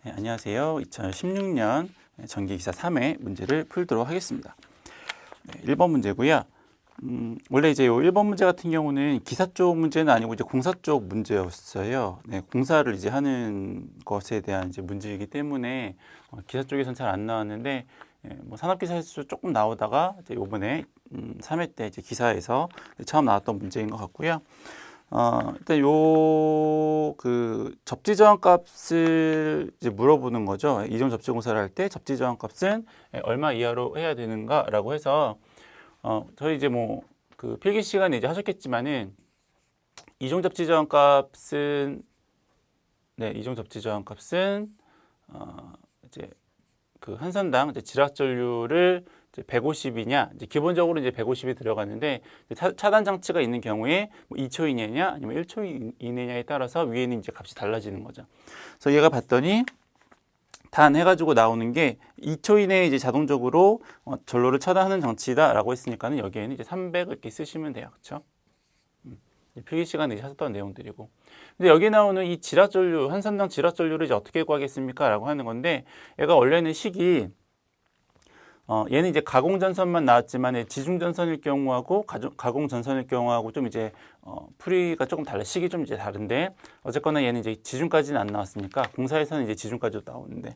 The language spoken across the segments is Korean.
네, 안녕하세요. 2016년 전기기사 3회 문제를 풀도록 하겠습니다. 네, 1번 문제고요. 원래 이제 요 1번 문제 같은 경우는 기사 쪽 문제는 아니고 이제 공사 쪽 문제였어요. 네, 공사를 이제 하는 것에 대한 이제 문제이기 때문에 기사 쪽에서는 잘 안 나왔는데, 뭐 산업기사에서 조금 나오다가 이제 요번에 3회 때 이제 기사에서 처음 나왔던 문제인 것 같고요. 일단 그 접지 저항 값을 이제 물어보는 거죠. 이종 접지 공사를 할 때 접지 저항 값은 얼마 이하로 해야 되는가라고 해서 저희 이제 뭐 그 필기 시간에 이제 하셨겠지만은 이종 접지 저항 값은 이종 접지 저항 값은 이제 그 한 선당 이제 지락 전류를 150이냐, 이제 기본적으로 이제 150이 들어가는데 차단 장치가 있는 경우에 뭐 2초 이내냐 아니면 1초 이내냐에 따라서 위에는 이제 값이 달라지는 거죠. 그래서 얘가 봤더니 단 해가지고 나오는 게 2초 이내에 이제 자동적으로 전로를 차단하는 장치다라고 했으니까는 여기에는 이제 300을 이렇게 쓰시면 돼요, 그렇죠? 필기 시간에 이제 하셨던 내용들이고. 근데 여기 나오는 이 지락 전류, 한 선당 지락 전류를 이제 어떻게 구하겠습니까? 라고 하는 건데, 얘가 원래는 식이 얘는 이제 가공 전선만 나왔지만 지중 전선일 경우하고 가공 전선일 경우하고 좀 이제 풀이가 조금 달라, 식이 좀 이제 다른데, 어쨌거나 얘는 이제 지중까지는 안 나왔으니까 공사에서는 이제 지중까지도 나오는데,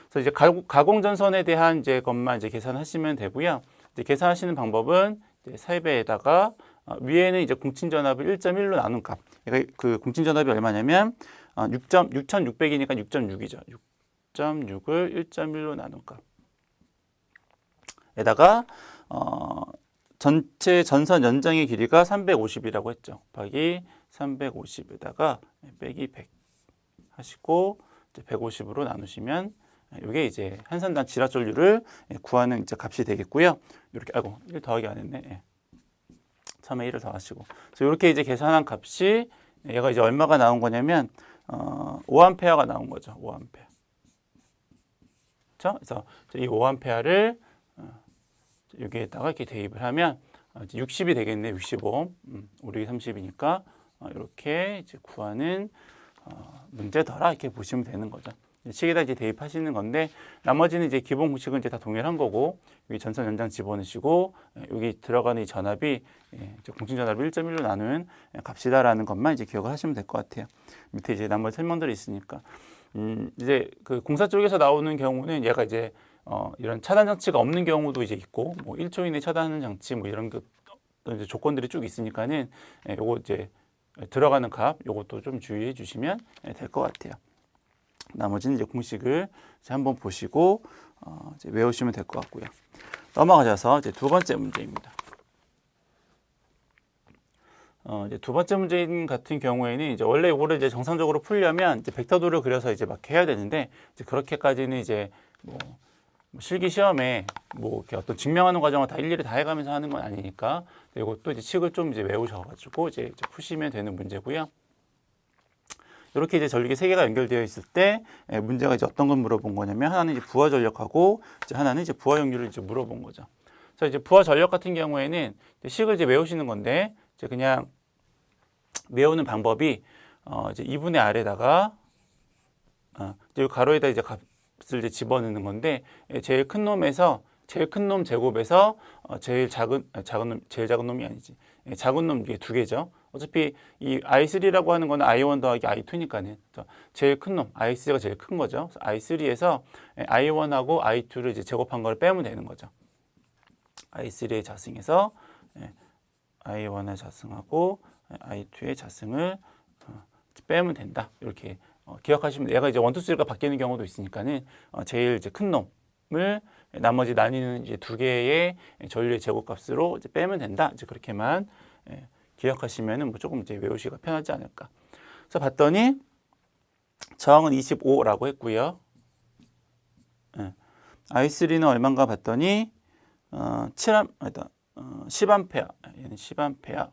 그래서 이제 가공 전선에 대한 이제 것만 이제 계산하시면 되고요. 이제 계산하시는 방법은 이제 사입에다가 위에는 이제 공친 전압을 1.1로 나눈 값. 그러니까 그 공친 전압이 얼마냐면 6,600이니까 6.6이죠. 6.6을 1.1로 나눈 값. 에다가 전체 전선 연장의 길이가 350이라고 했죠. 곱하기 350에다가 빼기 100 하시고 이제 150으로 나누시면 이게 이제 한 선당 지락 전류를 구하는 이제 값이 되겠고요. 이렇게 1 더하기 안 했네. 처음에 1을 더하시고. 그래서 이렇게 이제 계산한 값이 얘가 이제 얼마가 나온 거냐면 5A가 나온 거죠. 5A. 그렇죠? 그래서 이 5A를 여기에다가 이렇게 대입을 하면 60이 되겠네. 65. 우리 30이니까 이렇게 이제 구하는 문제더라 이렇게 보시면 되는 거죠. 식에다 이제 대입하시는 건데 나머지는 이제 기본 공식은 이제 다 동일한 거고 여기 전선 연장 집어넣으시고 여기 들어가는 이 전압이 공중 전압을 1.1로 나눈 값이다라는 것만 이제 기억을 하시면 될 것 같아요. 밑에 이제 나머지 설명들이 있으니까 이제 그 공사 쪽에서 나오는 경우는 얘가 이제 이런 차단 장치가 없는 경우도 이제 있고 뭐 1초 이내 차단하는 장치 뭐 이런 그 이제 조건들이 쭉 있으니까는 요거 이제 들어가는 값 요것도 좀 주의해 주시면 될 것 같아요. 나머지는 이제 공식을 이제 한번 보시고 이제 외우시면 될 것 같고요. 넘어가셔서 이제 두 번째 문제입니다. 이제 두 번째 문제 같은 경우에는 이제 원래 이거를 이제 정상적으로 풀려면 이제 벡터도를 그려서 이제 막 해야 되는데 이제 그렇게까지는 이제 뭐 실기 시험에 뭐 이렇게 어떤 증명하는 과정을 다 일일이 다 해가면서 하는 건 아니니까 이것도 이제 식을 좀 이제 외우셔가지고 이제 푸시면 되는 문제고요. 이렇게 이제 전력이 세 개가 연결되어 있을 때 문제가 이제 어떤 걸 물어본 거냐면 하나는 이제 부하 전력하고 이제 하나는 이제 부하 연료를 이제 물어본 거죠. 그래서 이제 부하 전력 같은 경우에는 이제 식을 이제 외우시는 건데 이제 그냥 외우는 방법이 이제 2분의 R에다가 이제 가로에다 이제 값을 이제 집어넣는 건데 제일 큰 놈에서 제일 큰 놈 제곱에서 제일 작은 놈이 아니지. 작은 놈 이게 두 개죠. 어차피 이 I3라고 하는 거는 I1 더하기 I2니까는 제일 큰 놈, I3가 제일 큰 거죠. I3에서 I1하고 I2를 이제 제곱한 걸 빼면 되는 거죠. I3의 자승에서 I1의 자승하고 I2의 자승을 빼면 된다. 이렇게 기억하시면 얘가 이제 1, 2, 3가 바뀌는 경우도 있으니까는 제일 이제 큰 놈을 나머지 나뉘는 이제 두 개의 전류의 제곱값으로 이제 빼면 된다. 이제 그렇게만 기억하시면은 뭐 조금 이제 외우시기가 편하지 않을까. 그래서 봤더니 저항은 25라고 했고요. I3는 얼마인가 봤더니 10A. 얘는 10A.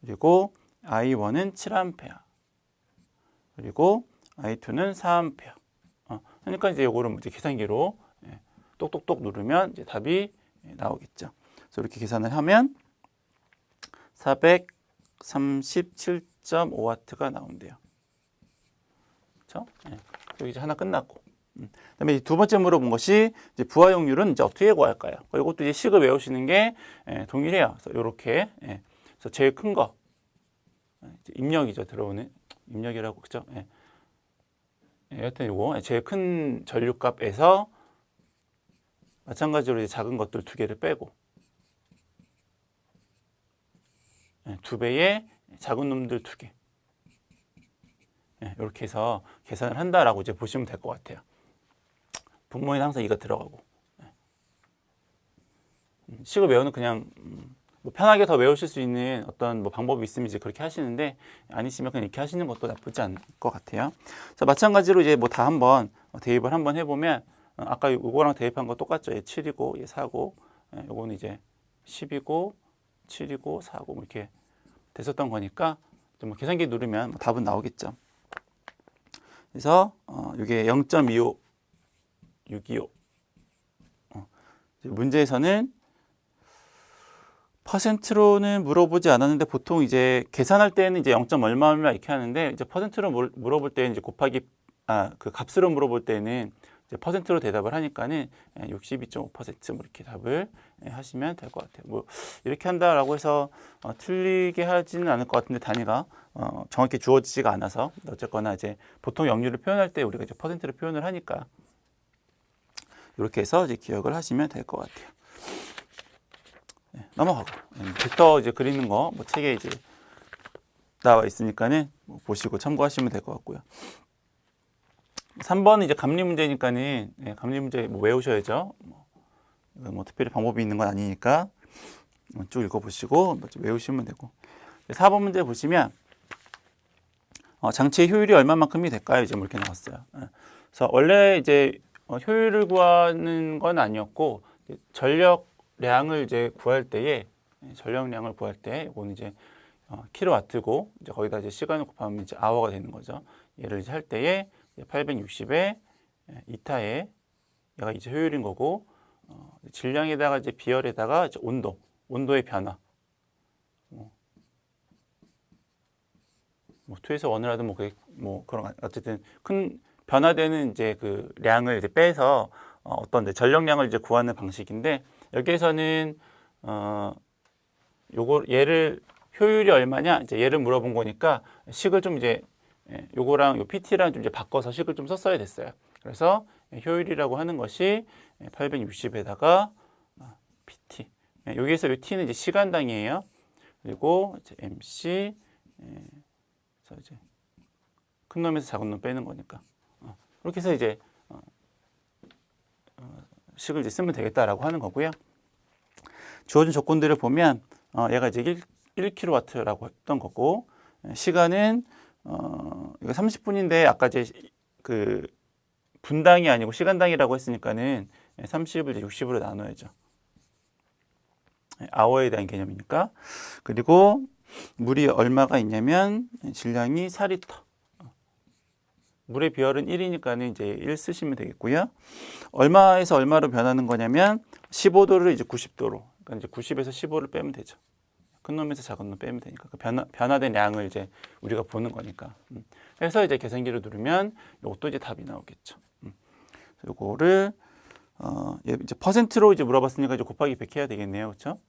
그리고 I1은 7A. 그리고 I2는 4A. 그러니까 이제 이거를 이제 계산기로 똑똑똑 누르면 이제 답이 나오겠죠. 그래서 이렇게 계산을 하면 437.5W가 나온대요. 그렇죠? 여기 이제 하나 끝났고. 그다음에 두 번째 물어본 것이 이제 부하용률은 이제 어떻게 구할까요? 이것도 이제 식을 외우시는 게 동일해요. 그래서 이렇게 그래서 제일 큰 거 입력이죠. 들어오는 입력이라고 그죠? 여하튼 이거 제일 큰 전류값에서 마찬가지로 이제 작은 것들 두 개를 빼고 2배의 작은 놈들 두 개. 이렇게 해서 계산을 한다라고 이제 보시면 될 것 같아요. 분모에는 항상 이거 들어가고. 식을 외우는 그냥 뭐 편하게 더 외우실 수 있는 어떤 뭐 방법이 있으면 이제 그렇게 하시는데 아니시면 그냥 이렇게 하시는 것도 나쁘지 않을 것 같아요. 자, 마찬가지로 이제 뭐 다 한번 대입을 한번 해보면 아까 이거랑 대입한 거 똑같죠. 얘 7이고 얘 4고 요거는 이제 10이고 7이고 4고 뭐 이렇게 됐었던 거니까 뭐 계산기 누르면 뭐 답은 나오겠죠. 그래서 이게 0.25 625 문제에서는 퍼센트로는 물어보지 않았는데 보통 이제 계산할 때는 이제 0. 얼마 얼마 이렇게 하는데 이제 퍼센트로 물어볼 때는 이제 곱하기 그 값으로 물어볼 때는 이제 퍼센트로 대답을 하니까는 62.5% 뭐 이렇게 답을 하시면 될 것 같아요. 뭐 이렇게 한다라고 해서 틀리게 하지는 않을 것 같은데 단위가 정확히 주어지지가 않아서 어쨌거나 이제 보통 역률을 표현할 때 우리가 이제 퍼센트로 표현을 하니까 이렇게 해서 이제 기억을 하시면 될 것 같아요. 넘어가고 벡터 이제 그리는 거 뭐 책에 이제 나와 있으니까는 뭐 보시고 참고하시면 될 것 같고요. 3번은 이제 감리 문제니까는 감리 문제 뭐 외우셔야죠. 뭐 특별히 방법이 있는 건 아니니까 쭉 읽어보시고 외우시면 되고. 4번 문제 보시면 장치의 효율이 얼마만큼이 될까요? 이제 뭐 이렇게 나왔어요. 그래서 원래 이제 효율을 구하는 건 아니었고 전력량을 이제 구할 때에 전력량을 구할 때 이거는 이제 킬로와트고 이제 거기다 이제 시간을 곱하면 이제 아워가 되는 거죠. 얘를 이제 할 때에 860에 2타에 얘가 이제 효율인 거고 질량에다가 이제 비열에다가 이제 온도의 변화 뭐 2에서 1을 하든 뭐 그런 어쨌든 큰 변화되는 이제 그 량을 이제 빼서 어떤 이제 전력량을 이제 구하는 방식인데 여기에서는 얘를 효율이 얼마냐 이제 얘를 물어본 거니까 식을 좀 이제 요거랑 요 PT랑 좀 이제 바꿔서 식을 좀 썼어야 됐어요. 그래서 효율이라고 하는 것이 860에다가 PT. 여기에서 요 T는 이제 시간당이에요. 그리고 이제 MC 그래서 이제 큰 놈에서 작은 놈 빼는 거니까 이렇게 해서 이제 식을 이제 쓰면 되겠다라고 하는 거고요. 주어진 조건들을 보면 얘가 이제 1kW라고 했던 거고 시간은 이거 30분인데 아까 이제 그 분당이 아니고 시간당이라고 했으니까는 30을 이제 60으로 나눠야죠. 아워에 대한 개념이니까. 그리고 물이 얼마가 있냐면 질량이 4리터. 물의 비열은 1이니까는 이제 1 쓰시면 되겠고요. 얼마에서 얼마로 변하는 거냐면 15도를 이제 90도로. 그러니까 이제 90에서 15를 빼면 되죠. 큰 놈에서 작은 놈 빼면 되니까 그 변화된 양을 이제 우리가 보는 거니까. 그래서 이제 계산기를 누르면 이것도 이제 답이 나오겠죠. 요거를 이제 퍼센트로 이제 물어봤으니까 이제 곱하기 100 해야 되겠네요, 그렇죠?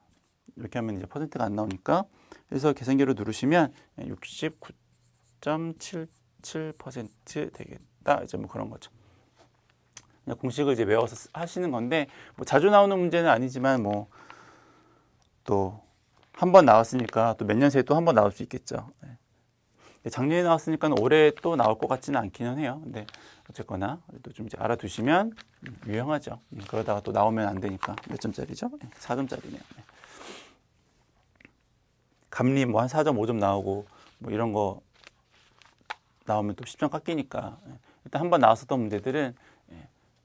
이렇게 하면 이제 퍼센트가 안 나오니까 그래서 계산기로 누르시면 69.77% 되겠다. 이제 뭐 그런 거죠. 그냥 공식을 이제 외워서 하시는 건데 뭐 자주 나오는 문제는 아니지만 뭐 또 한 번 나왔으니까 또 몇 년 새에 또 한 번 나올 수 있겠죠. 작년에 나왔으니까 올해 또 나올 것 같지는 않기는 해요. 근데 어쨌거나 또 좀 이제 알아두시면 유용하죠. 그러다가 또 나오면 안 되니까 몇 점짜리죠? 4점짜리네요. 감리 뭐 한 4.5점 나오고 뭐 이런 거 나오면 또 10점 깎이니까 일단 한 번 나왔었던 문제들은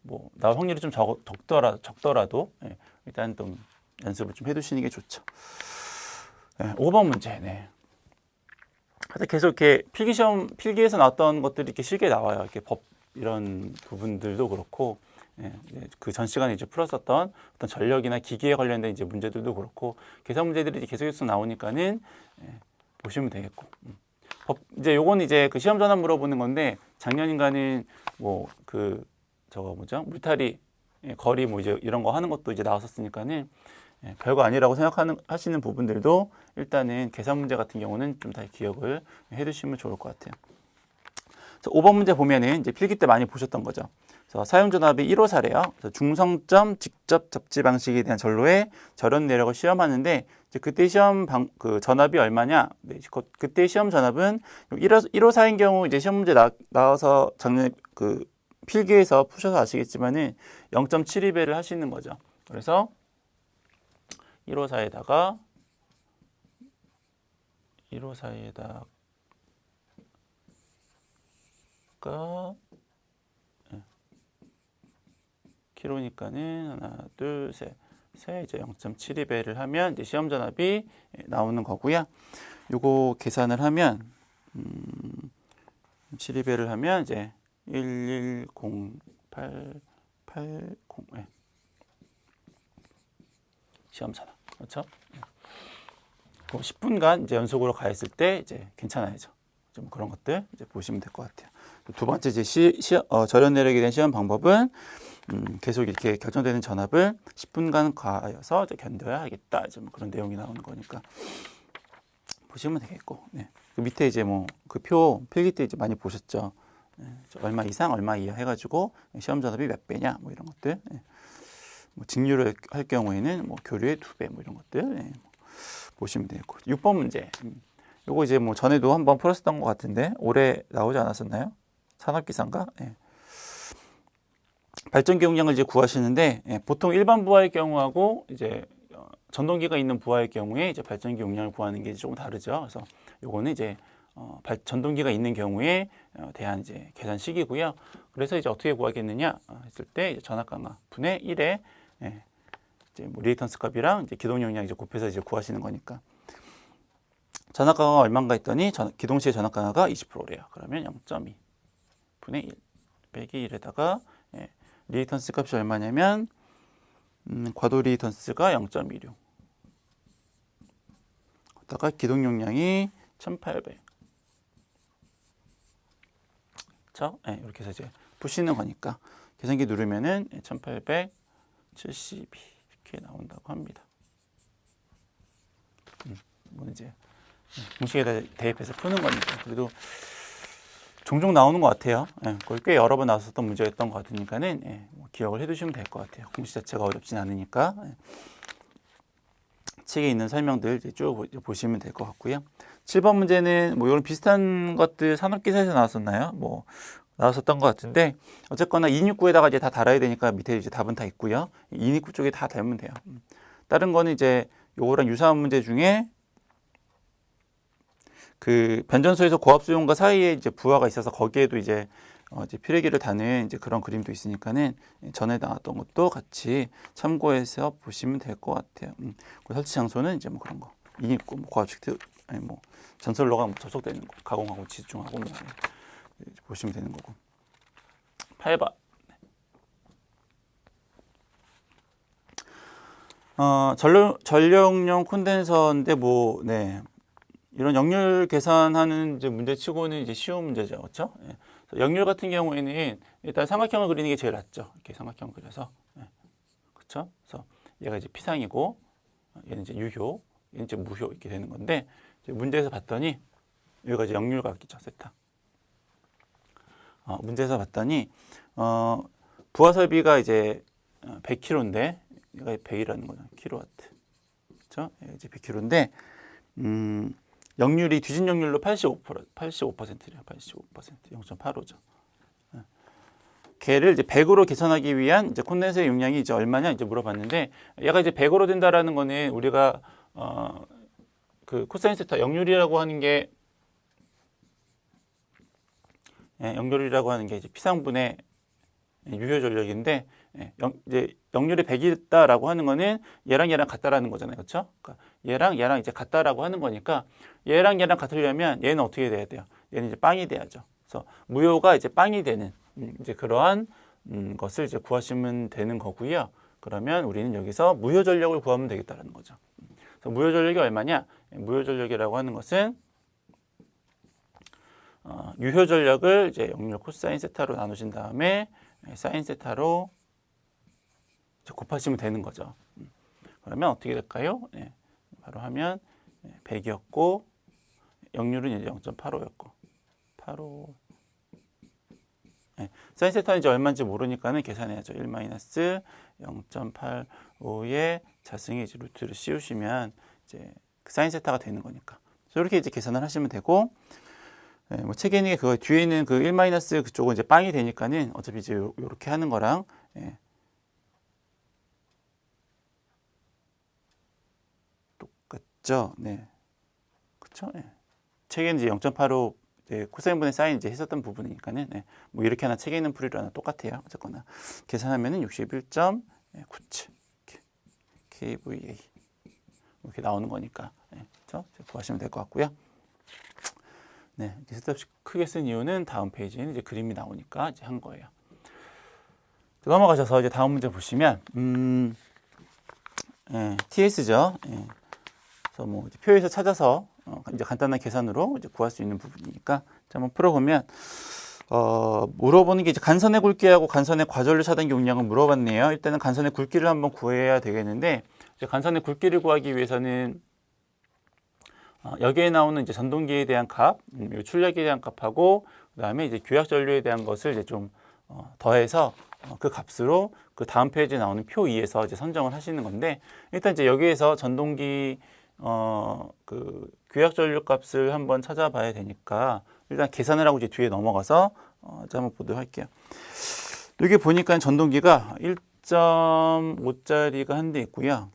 뭐 나올 확률이 좀 적더라도 일단 좀 연습을 좀 해두시는 게 좋죠. 5번 문제. 하여튼 계속 이렇게 필기에서 나왔던 것들이 이렇게 실기에 나와요. 이렇게 법 이런 부분들도 그렇고, 그 전 시간에 이제 풀었었던 어떤 전력이나 기기에 관련된 이제 문제들도 그렇고, 계산 문제들이 계속 나오니까는 보시면 되겠고. 이제 요건 이제 그 시험 전환 물어보는 건데 작년인가는 뭐 그 저거 뭐죠? 물타리 거리 뭐 이제 이런 거 하는 것도 이제 나왔었으니까는 별거 아니라고 하시는 부분들도 일단은 계산 문제 같은 경우는 좀 다 기억을 해두시면 좋을 것 같아요. 5번 문제 보면은 이제 필기 때 많이 보셨던 거죠. 그래서 사용전압이 1호 사례요. 그래서 중성점 직접 접지 방식에 대한 전로의 절연 내력을 시험하는데 이제 그때 그 전압이 얼마냐? 네, 그때 시험 전압은 1호 사인 경우 이제 시험 문제 나와서 작년에 그 필기에서 푸셔서 아시겠지만은 0.72배를 하시는 거죠. 그래서 1호 사에다가 키로니까는 하나, 둘, 셋 이제 0.72배를 하면 이제 시험 전압이 나오는 거고요. 요거 계산을 하면 72배를 하면 이제 110,880 시험 전압 그렇죠? 10분간 이제 연속으로 가했을 때 이제 괜찮아야죠. 좀 그런 것들 이제 보시면 될 것 같아요. 두 번째 이제 절연 내력에 대한 시험 방법은 계속 이렇게 결정되는 전압을 10분간 가해서 이제 견뎌야 하겠다. 이제 뭐 그런 내용이 나오는 거니까 보시면 되겠고. 네. 그 밑에 이제 뭐 그 표 필기 때 이제 많이 보셨죠. 네. 얼마 이상, 얼마 이하 해가지고 시험 전압이 몇 배냐, 뭐 이런 것들. 네. 뭐 직류를 할 경우에는 뭐 교류의 2배, 뭐 이런 것들 네. 보시면 되겠고. 6번 문제. 요거 이제 뭐 전에도 한번 풀었었던 것 같은데 올해 나오지 않았었나요? 산업기사인가? 네. 발전기 용량을 이제 구하시는데 보통 일반 부하의 경우하고 이제 전동기가 있는 부하의 경우에 이제 발전기 용량을 구하는 게 조금 다르죠. 그래서 요거는 이제 전동기가 있는 경우에 대한 이제 계산식이고요. 그래서 이제 어떻게 구하겠느냐 했을 때 이제 전압 강화 분의 1에 이제 뭐 리액턴스 값이랑 이제 기동 용량 이제 곱해서 이제 구하시는 거니까 전압 강화가 얼마인가 했더니 기동 시의 전압 강화가 20%래요. 그러면 0.2 분의 1 빼기 1에다가 리액턴스 값이 얼마냐면 과도 리액턴스가 0.16 거기다가 기동 용량이 1800 그렇죠? 네, 이렇게 해서 이제 푸시는 거니까 계산기 누르면은 1872 이렇게 나온다고 합니다. 뭐 이제 공식에다 대입해서 푸는 거니까 그래도 종종 나오는 것 같아요. 거의 꽤 여러 번 나왔었던 문제였던 것 같으니까는 뭐 기억을 해두시면 될 것 같아요. 공식 자체가 어렵진 않으니까 책에 있는 설명들 이제 쭉 보시면 될 것 같고요. 7번 문제는 뭐 이런 비슷한 것들 산업기사에서 나왔었나요? 뭐 나왔었던 것 같은데 어쨌거나 269에다가 이제 다 달아야 되니까 밑에 이제 답은 다 있고요. 269 쪽에 다 달면 돼요. 다른 거는 이제 요거랑 유사한 문제 중에 그 변전소에서 고압 수용과 사이에 이제 부하가 있어서 거기에도 이제 필회기를 다는 이제 그런 그림도 있으니까는 전에 나왔던 것도 같이 참고해서 보시면 될 것 같아요. 그 설치 장소는 이제 뭐 그런 거 이입구, 뭐 고압식트, 아니 뭐 전설로가 뭐 접속되는 거, 가공하고 지중하고 뭐 보시면 되는 거고. 8번. 전력용 콘덴서인데 뭐 네. 이런 역률 계산하는 이제 문제치고는 이제 쉬운 문제죠, 그렇죠? 역률 같은 경우에는 일단 삼각형을 그리는 게 제일 낫죠. 이렇게 삼각형 그려서, 그렇죠? 그래서 얘가 이제 피상이고, 얘는 이제 유효, 얘는 이제 무효 이렇게 되는 건데 이제 문제에서 봤더니 여기가 이제 역률각이죠, 세타. 문제에서 봤더니 부하 설비가 이제 100kg인데 얘가 100이라는 거죠, 킬로와트, 그렇죠? 이제 100kg인데 역률이 뒤진 역률로 85%래요. 85%, 0.85죠. 걔를 이제 100으로 계산하기 위한 이제 콘덴서의 용량이 이제 얼마냐 이제 물어봤는데 얘가 이제 100으로 된다라는 거는 우리가 그 코사인 세타 역률이라고 하는 게 역률이라고 하는 게 이제 피상분의 유효 전력인데 이제 역률이 100이다라고 하는 거는 얘랑 얘랑 같다라는 거잖아요. 그렇죠? 그러니까 얘랑 이제 같다라고 하는 거니까 얘랑 같으려면 얘는 어떻게 돼야 돼요? 얘는 이제 빵이 돼야죠. 그래서 무효가 이제 빵이 되는 이제 그러한 것을 이제 구하시면 되는 거고요. 그러면 우리는 여기서 무효 전력을 구하면 되겠다라는 거죠. 그래서 무효 전력이 얼마냐? 무효 전력이라고 하는 것은 유효 전력을 이제 역률 코사인 세타로 나누신 다음에 사인 세타로 곱하시면 되는 거죠. 그러면 어떻게 될까요? 바로 하면 100이었고 역률은 이제 0.85였고 85 사인 세타는 이제 얼마인지 모르니까는 계산해야죠. 1-0.85의 자승의 이제 루트를 씌우시면 이제 그 사인 세타가 되는 거니까. 이렇게 이제 계산을 하시면 되고, 뭐 책에 있는 게 그거 뒤에 있는 그 1- 그쪽은 이제 빵이 되니까는 어차피 이제 요렇게 하는 거랑 똑같죠. 네, 그렇죠. 책에는 이제 0.85 코사인분의 사인 이제 했었던 부분이니까는 뭐 이렇게 하나 책에 있는 풀이로 하나 똑같아요. 어쨌거나 계산하면은 61.97 kVA 이렇게 나오는 거니까 그렇죠? 구하시면 될 것 같고요. 네, 쓸데없이 크게 쓴 이유는 다음 페이지에는 이제 그림이 나오니까 이제 한 거예요. 넘어가셔서 이제 다음 문제 보시면 TS죠. 그래서 뭐 이제 표에서 찾아서 이제 간단한 계산으로 이제 구할 수 있는 부분이니까 한번 풀어보면 물어보는 게 이제 간선의 굵기하고 간선의 과전류 차단기 용량을 물어봤네요. 일단은 간선의 굵기를 한번 구해야 되겠는데 이제 간선의 굵기를 구하기 위해서는 여기에 나오는 이제 전동기에 대한 값, 출력에 대한 값하고 그다음에 이제 규약 전류에 대한 것을 이제 좀 더해서 그 값으로 그 다음 페이지에 나오는 표 2에서 이제 선정을 하시는 건데 일단 이제 여기에서 전동기 그 규약 전류 값을 한번 찾아봐야 되니까 일단 계산을 하고 이제 뒤에 넘어가서 이제 한번 보도록 할게요. 여기 보니까 전동기가 1.5짜리가 한 대 있고요.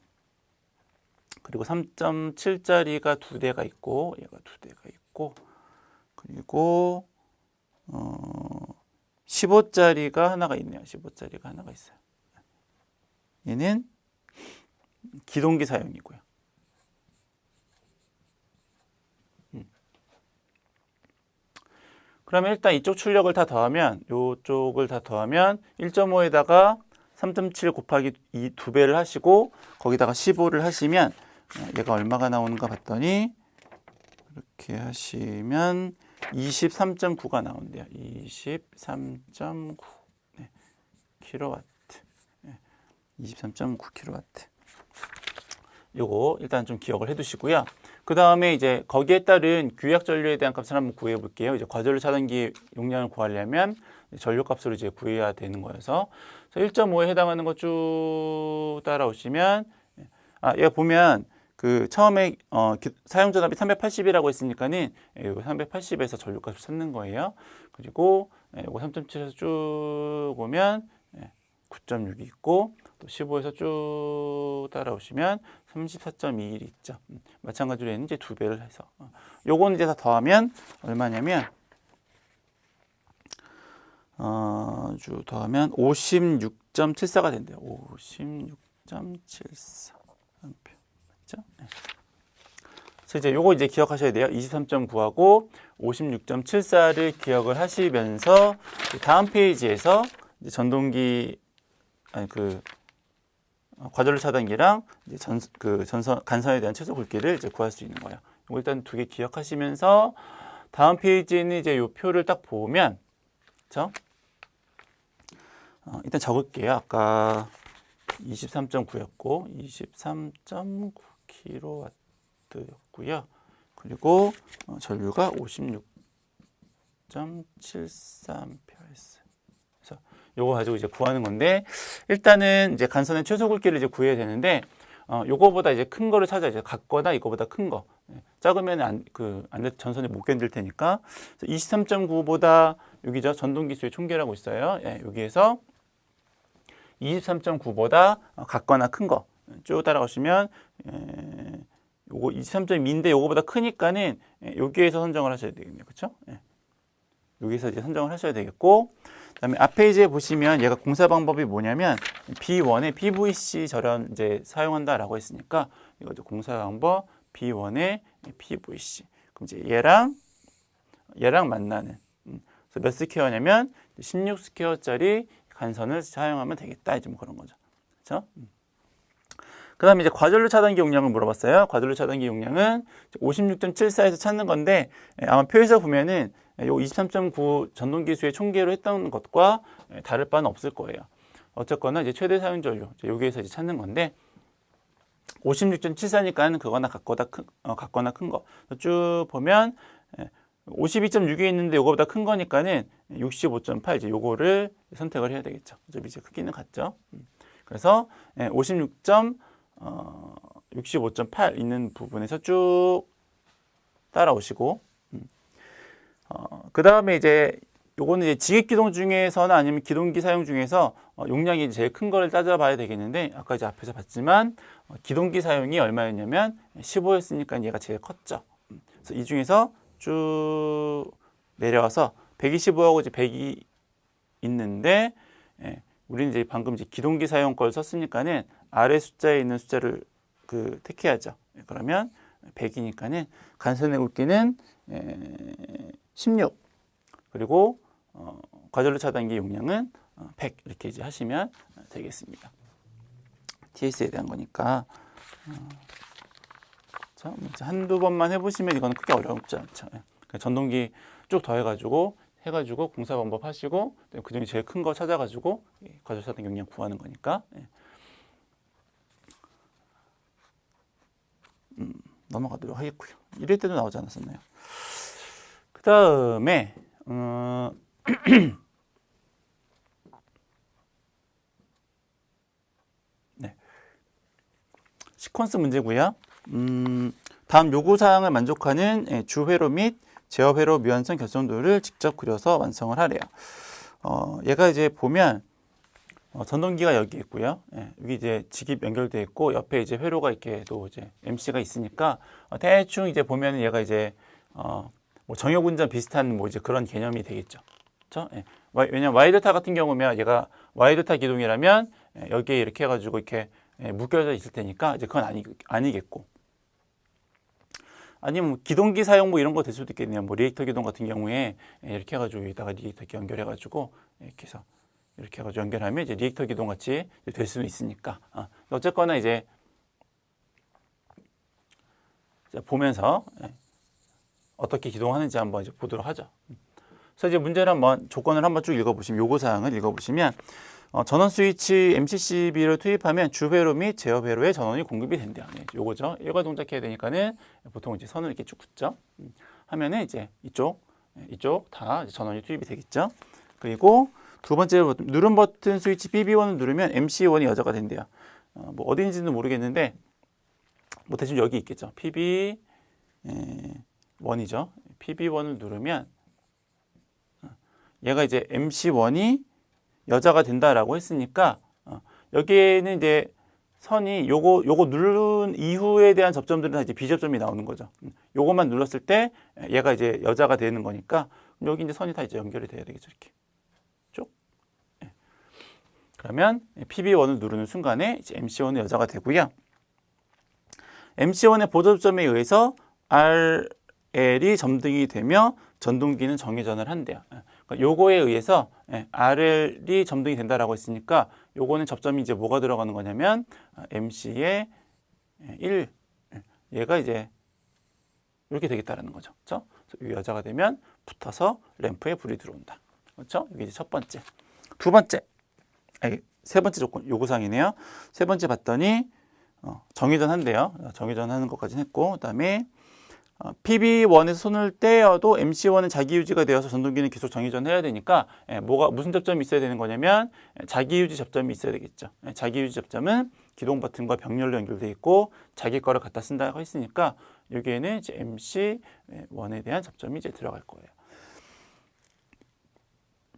그리고 3.7짜리가 두 대가 있고 얘가 두 대가 있고 그리고 15짜리가 하나가 있네요. 15짜리가 하나가 있어요. 얘는 기동기 사용이고요. 그러면 일단 이쪽 출력을 다 더하면 이쪽을 다 더하면 1.5에다가 3.7 곱하기 2 두 배를 하시고 거기다가 15를 하시면 얘가 얼마가 나오는가 봤더니 이렇게 하시면 23.9가 나온대요. 23.9 킬로와트. 23.9 킬로와트. 요거 일단 좀 기억을 해 두시고요. 그 다음에 이제 거기에 따른 규약 전류에 대한 값을 한번 구해 볼게요. 이제 과전류 차단기 용량을 구하려면 전류 값으로 이제 구해야 되는 거여서 1.5에 해당하는 거 쭉 따라오시면 얘가 보면 그 처음에 사용 전압이 380이라고 했으니까는 이거 380에서 전류값을 찾는 거예요. 그리고 이거 3.7에서 쭉 오면 9.6이 있고 또 15에서 쭉 따라오시면 34.21이 있죠. 마찬가지로 얘는 이제 두 배를 해서 요거는 이제 다 더하면 얼마냐면 더하면 56.74가 된대요. 56.74 암페어. 맞죠? 그래서 이제 요거 이제 기억하셔야 돼요. 23.9하고 56.74를 기억을 하시면서 다음 페이지에서 이제 전동기 과전류 차단기랑 이제 간선에 대한 최소 굵기를 이제 구할 수 있는 거예요. 이거 일단 두 개 기억하시면서 다음 페이지에는 이제 요 표를 딱 보면, 그렇죠? 일단 적을게요. 아까 23.9였고 23.9 킬로와트였고요. 그리고 전류가 56.74암페어였어요. 그래서 요거 가지고 이제 구하는 건데 일단은 이제 간선의 최소 굵기를 이제 구해야 되는데 요거보다 이제 큰 거를 찾아 이제 같거나 이거보다 큰 거. 작으면 전선이 못 견딜 테니까 23.9보다 여기죠. 전동기수의 총계라고 있어요. 여기에서 23.9보다 같거나 큰 거 쭉 따라가시면 요거 23.2인데 요거보다 크니까는 여기에서 선정을 하셔야 되겠네요. 그렇죠? 여기서 이제 선정을 하셔야 되겠고 그다음에 앞 페이지에 보시면 얘가 공사 방법이 뭐냐면 B1에 PVC 절연 이제 사용한다라고 했으니까 이거 이제 공사 방법 B1에 PVC. 그럼 이제 얘랑 만나는 그래서 몇 스퀘어냐면 16 스퀘어짜리 간선을 사용하면 되겠다. 이제 뭐 그런 거죠. 그렇죠? 그다음에 이제 과전류 차단기 용량을 물어봤어요. 과전류 차단기 용량은 56.74에서 찾는 건데 아마 표에서 보면은 요 23.9 전동기수의 총계로 했던 것과 다를 바는 없을 거예요. 어쨌거나 이제 최대 사용 전류 여기에서 이제 찾는 건데 56.74니까는 그거나 같거나 큰 거. 쭉 보면 52.6이 있는데 요거보다 큰 거니까는 65.8 이제 요거를 선택을 해야 되겠죠. 어차피 이제 크기는 같죠. 그래서 65.8 있는 부분에서 쭉 따라오시고 그 다음에 이제 요거는 이제 지객기동 중에서나 아니면 기동기 사용 중에서 용량이 제일 큰 거를 따져봐야 되겠는데 아까 이제 앞에서 봤지만 기동기 사용이 얼마였냐면 15였으니까 얘가 제일 컸죠. 그래서 이 중에서 쭉 내려와서 125하고 이제 100이 있는데 우리는 이제 방금 이제 기동기 사용 걸 썼으니까는 아래 숫자에 있는 숫자를 택해야죠. 그러면 100이니까는 간선의 굵기는 16 그리고 과전류 차단기 용량은 100 이렇게 이제 하시면 되겠습니다. TS에 대한 거니까 한두 번만 해보시면 이거는 크게 어렵지 않죠. 전동기 쭉 더해가지고 공사 방법 하시고 그 중에 제일 큰 거 찾아가지고 과전류 차단기 용량 구하는 거니까 넘어가도록 하겠고요. 이럴 때도 나오지 않았었나요? 그 다음에 네. 시퀀스 문제고요. 다음 요구사항을 만족하는 주회로 및 제어회로 미완성 결정도를 직접 그려서 완성을 하래요. 얘가 이제 보면 전동기가 여기 있고요. 여기 이제 직입 연결되어 있고 옆에 이제 회로가 이렇게 또 이제 MC가 있으니까 대충 이제 보면 얘가 이제 뭐 정역운전 비슷한 뭐 이제 그런 개념이 되겠죠. 그렇죠? 왜냐면 Y델타 같은 경우면 얘가 Y델타 기동이라면 여기에 이렇게 해가지고 이렇게 묶여져 있을 테니까 이제 그건 아니겠고. 아니면 뭐 기동기 사용 뭐 이런 거 될 수도 있겠네요. 뭐 리액터 기동 같은 경우에 이렇게 해가지고 여기다가 리액터 연결해가지고 이렇게 해서 이렇게 해가지고 연결하면 이제 리액터 기동 같이 될 수는 있으니까. 어쨌거나 이제 보면서 어떻게 기동하는지 한번 이제 보도록 하죠. 그래서 이제 문제를 한번 조건을 한번 쭉 읽어보시면 요구사항을 읽어보시면 전원 스위치 MCCB를 투입하면 주회로 및 제어회로에 전원이 공급이 된대요. 요거죠. 일괄 동작해야 되니까는 보통 이제 선을 이렇게 쭉 긋죠. 하면은 이제 이쪽 다 전원이 투입이 되겠죠. 그리고 두 번째 누른 버튼 스위치 PB1을 누르면 MC1이 여자가 된대요. 뭐 어딘지는 모르겠는데 뭐 대충 여기 있겠죠. PB1이죠. PB1을 누르면 얘가 이제 MC1이 여자가 된다라고 했으니까 여기에는 이제 선이 요거 누른 이후에 대한 접점들은 다 이제 비접점이 나오는 거죠. 요것만 눌렀을 때 얘가 이제 여자가 되는 거니까 여기 이제 선이 다 이제 연결이 돼야 되겠죠. 이렇게 쭉. 그러면 PB1을 누르는 순간에 이제 MC1의 여자가 되고요. MC1의 보접점에 의해서 RL이 점등이 되며 전동기는 정회전을 한대요. 요거에 의해서 RL이 점등이 된다라고 했으니까 요거는 접점이 이제 뭐가 들어가는 거냐면 MC의 1 얘가 이제 이렇게 되겠다라는 거죠. 그렇죠? 이 여자가 되면 붙어서 램프에 불이 들어온다. 그렇죠? 이게 이제 첫 번째. 두 번째. 세 번째 조건 요구사항이네요. 세 번째 봤더니 정회전 한대요. 정회전 하는 것까지는 했고 그다음에 PB1에서 손을 떼어도 MC1은 자기 유지가 되어서 전동기는 계속 정회전 해야 되니까 무슨 접점이 있어야 되는 거냐면 자기 유지 접점이 있어야 되겠죠. 자기 유지 접점은 기동 버튼과 병렬로 연결되어 있고 자기 거를 갖다 쓴다고 했으니까 여기에는 이제 MC1에 대한 접점이 이제 들어갈 거예요.